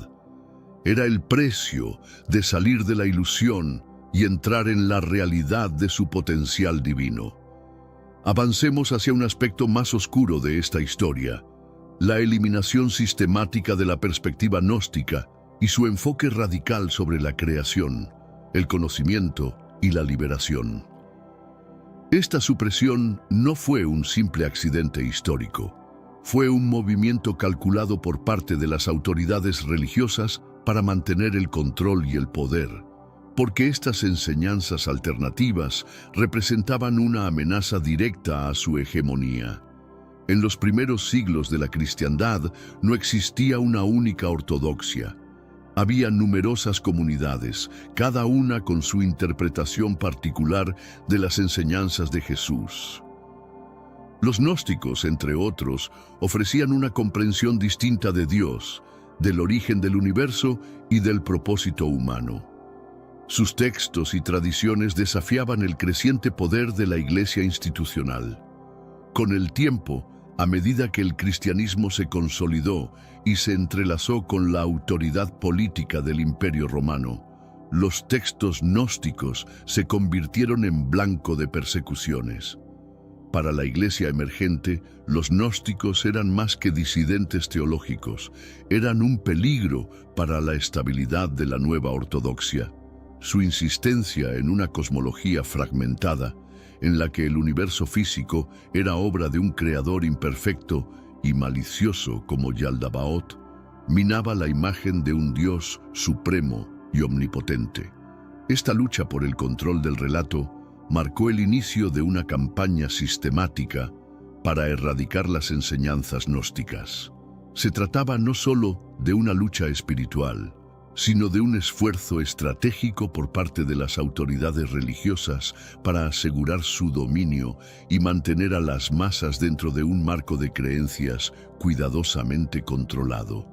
Era el precio de salir de la ilusión y entrar en la realidad de su potencial divino. Avancemos hacia un aspecto más oscuro de esta historia, la eliminación sistemática de la perspectiva gnóstica y su enfoque radical sobre la creación, el conocimiento y la liberación. Esta supresión no fue un simple accidente histórico, fue un movimiento calculado por parte de las autoridades religiosas para mantener el control y el poder, porque estas enseñanzas alternativas representaban una amenaza directa a su hegemonía. En los primeros siglos de la cristiandad no existía una única ortodoxia. Había numerosas comunidades, cada una con su interpretación particular de las enseñanzas de Jesús. Los gnósticos, entre otros, ofrecían una comprensión distinta de Dios, del origen del universo y del propósito humano. Sus textos y tradiciones desafiaban el creciente poder de la Iglesia institucional. Con el tiempo, a medida que el cristianismo se consolidó y se entrelazó con la autoridad política del Imperio Romano, los textos gnósticos se convirtieron en blanco de persecuciones. Para la Iglesia emergente, los gnósticos eran más que disidentes teológicos, eran un peligro para la estabilidad de la nueva ortodoxia. Su insistencia en una cosmología fragmentada, en la que el universo físico era obra de un creador imperfecto y malicioso como Yaldabaoth, minaba la imagen de un Dios supremo y omnipotente. Esta lucha por el control del relato marcó el inicio de una campaña sistemática para erradicar las enseñanzas gnósticas. Se trataba no solo de una lucha espiritual, sino de un esfuerzo estratégico por parte de las autoridades religiosas para asegurar su dominio y mantener a las masas dentro de un marco de creencias cuidadosamente controlado.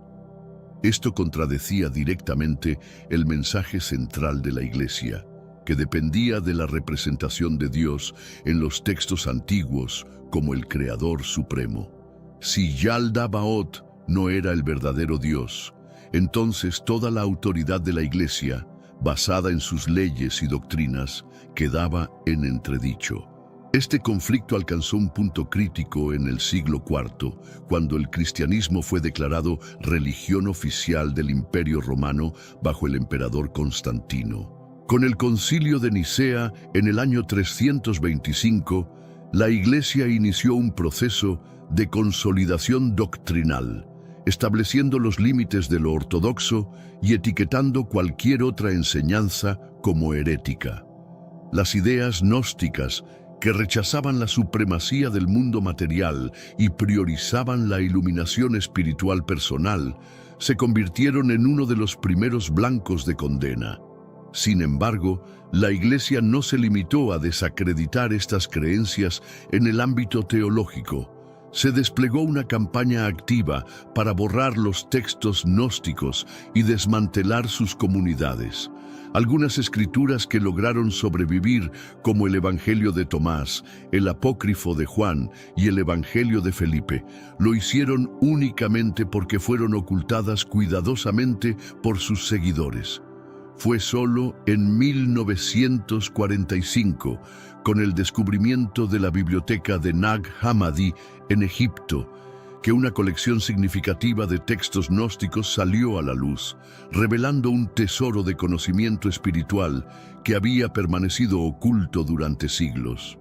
Esto contradecía directamente el mensaje central de la Iglesia, que dependía de la representación de Dios en los textos antiguos como el Creador Supremo. Si Yaldabaoth no era el verdadero Dios, entonces toda la autoridad de la Iglesia, basada en sus leyes y doctrinas, quedaba en entredicho. Este conflicto alcanzó un punto crítico en el siglo IV, cuando el cristianismo fue declarado religión oficial del Imperio Romano bajo el emperador Constantino. Con el Concilio de Nicea, en el año 325, la Iglesia inició un proceso de consolidación doctrinal, estableciendo los límites de lo ortodoxo y etiquetando cualquier otra enseñanza como herética. Las ideas gnósticas, que rechazaban la supremacía del mundo material y priorizaban la iluminación espiritual personal, se convirtieron en uno de los primeros blancos de condena. Sin embargo, la Iglesia no se limitó a desacreditar estas creencias en el ámbito teológico. Se desplegó una campaña activa para borrar los textos gnósticos y desmantelar sus comunidades. Algunas escrituras que lograron sobrevivir, como el Evangelio de Tomás, el Apócrifo de Juan y el Evangelio de Felipe, lo hicieron únicamente porque fueron ocultadas cuidadosamente por sus seguidores. Fue solo en 1945, con el descubrimiento de la biblioteca de Nag Hammadi en Egipto, que una colección significativa de textos gnósticos salió a la luz, revelando un tesoro de conocimiento espiritual que había permanecido oculto durante siglos.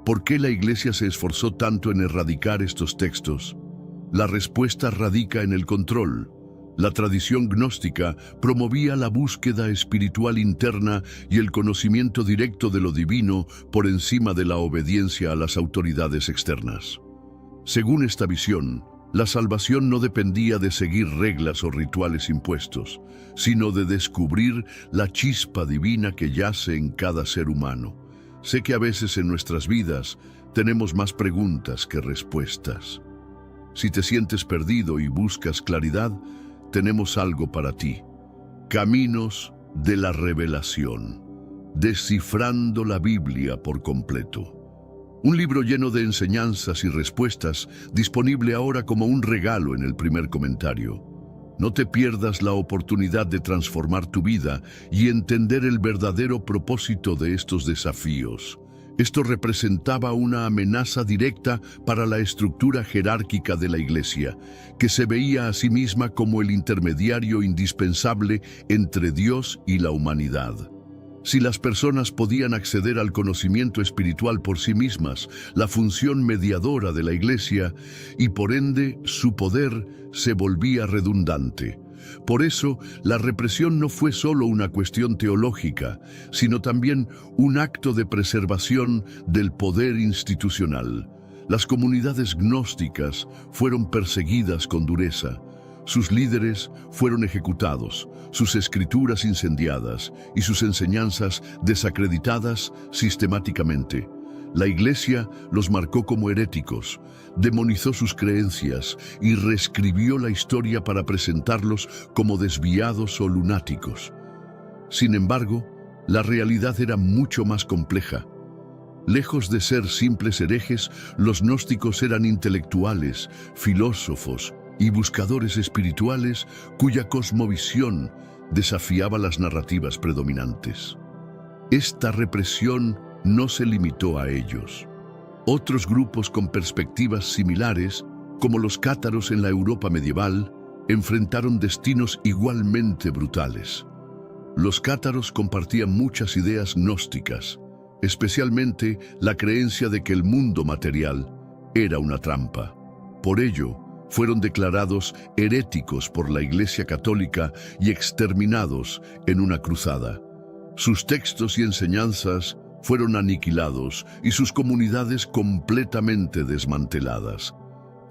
¿Por qué la Iglesia se esforzó tanto en erradicar estos textos? La respuesta radica en el control. La tradición gnóstica promovía la búsqueda espiritual interna y el conocimiento directo de lo divino por encima de la obediencia a las autoridades externas. Según esta visión, la salvación no dependía de seguir reglas o rituales impuestos, sino de descubrir la chispa divina que yace en cada ser humano. Sé que a veces en nuestras vidas tenemos más preguntas que respuestas. Si te sientes perdido y buscas claridad, tenemos algo para ti. Caminos de la Revelación. Descifrando la Biblia por completo. Un libro lleno de enseñanzas y respuestas, disponible ahora como un regalo en el primer comentario. No te pierdas la oportunidad de transformar tu vida y entender el verdadero propósito de estos desafíos. Esto representaba una amenaza directa para la estructura jerárquica de la Iglesia, que se veía a sí misma como el intermediario indispensable entre Dios y la humanidad. Si las personas podían acceder al conocimiento espiritual por sí mismas, la función mediadora de la Iglesia, y por ende su poder, se volvía redundante. Por eso, la represión no fue solo una cuestión teológica, sino también un acto de preservación del poder institucional. Las comunidades gnósticas fueron perseguidas con dureza. Sus líderes fueron ejecutados, sus escrituras incendiadas y sus enseñanzas desacreditadas sistemáticamente. La Iglesia los marcó como heréticos, demonizó sus creencias y reescribió la historia para presentarlos como desviados o lunáticos. Sin embargo, la realidad era mucho más compleja. Lejos de ser simples herejes, los gnósticos eran intelectuales, filósofos y buscadores espirituales cuya cosmovisión desafiaba las narrativas predominantes. Esta represión no se limitó a ellos. Otros grupos con perspectivas similares, como los cátaros en la Europa medieval, enfrentaron destinos igualmente brutales. Los cátaros compartían muchas ideas gnósticas, especialmente la creencia de que el mundo material era una trampa. Por ello, fueron declarados heréticos por la Iglesia Católica y exterminados en una cruzada. Sus textos y enseñanzas fueron aniquilados y sus comunidades completamente desmanteladas.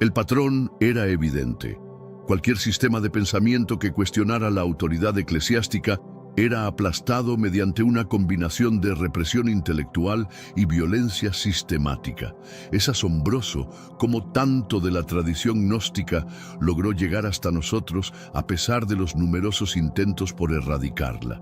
El patrón era evidente. Cualquier sistema de pensamiento que cuestionara la autoridad eclesiástica era aplastado mediante una combinación de represión intelectual y violencia sistemática. Es asombroso cómo tanto de la tradición gnóstica logró llegar hasta nosotros a pesar de los numerosos intentos por erradicarla.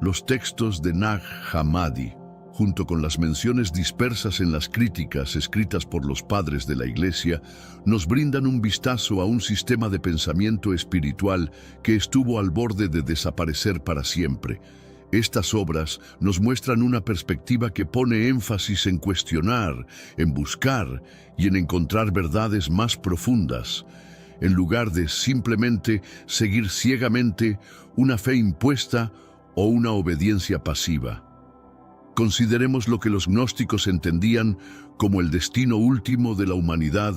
Los textos de Nag Hammadi, junto con las menciones dispersas en las críticas escritas por los padres de la Iglesia, nos brindan un vistazo a un sistema de pensamiento espiritual que estuvo al borde de desaparecer para siempre. Estas obras nos muestran una perspectiva que pone énfasis en cuestionar, en buscar y en encontrar verdades más profundas, en lugar de simplemente seguir ciegamente una fe impuesta o una obediencia pasiva. Consideremos lo que los gnósticos entendían como el destino último de la humanidad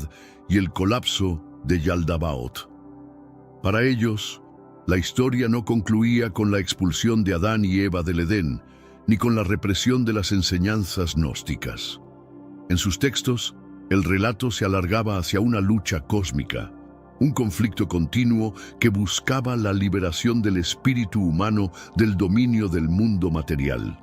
y el colapso de Yaldabaoth. Para ellos, la historia no concluía con la expulsión de Adán y Eva del Edén, ni con la represión de las enseñanzas gnósticas. En sus textos, el relato se alargaba hacia una lucha cósmica, un conflicto continuo que buscaba la liberación del espíritu humano del dominio del mundo material.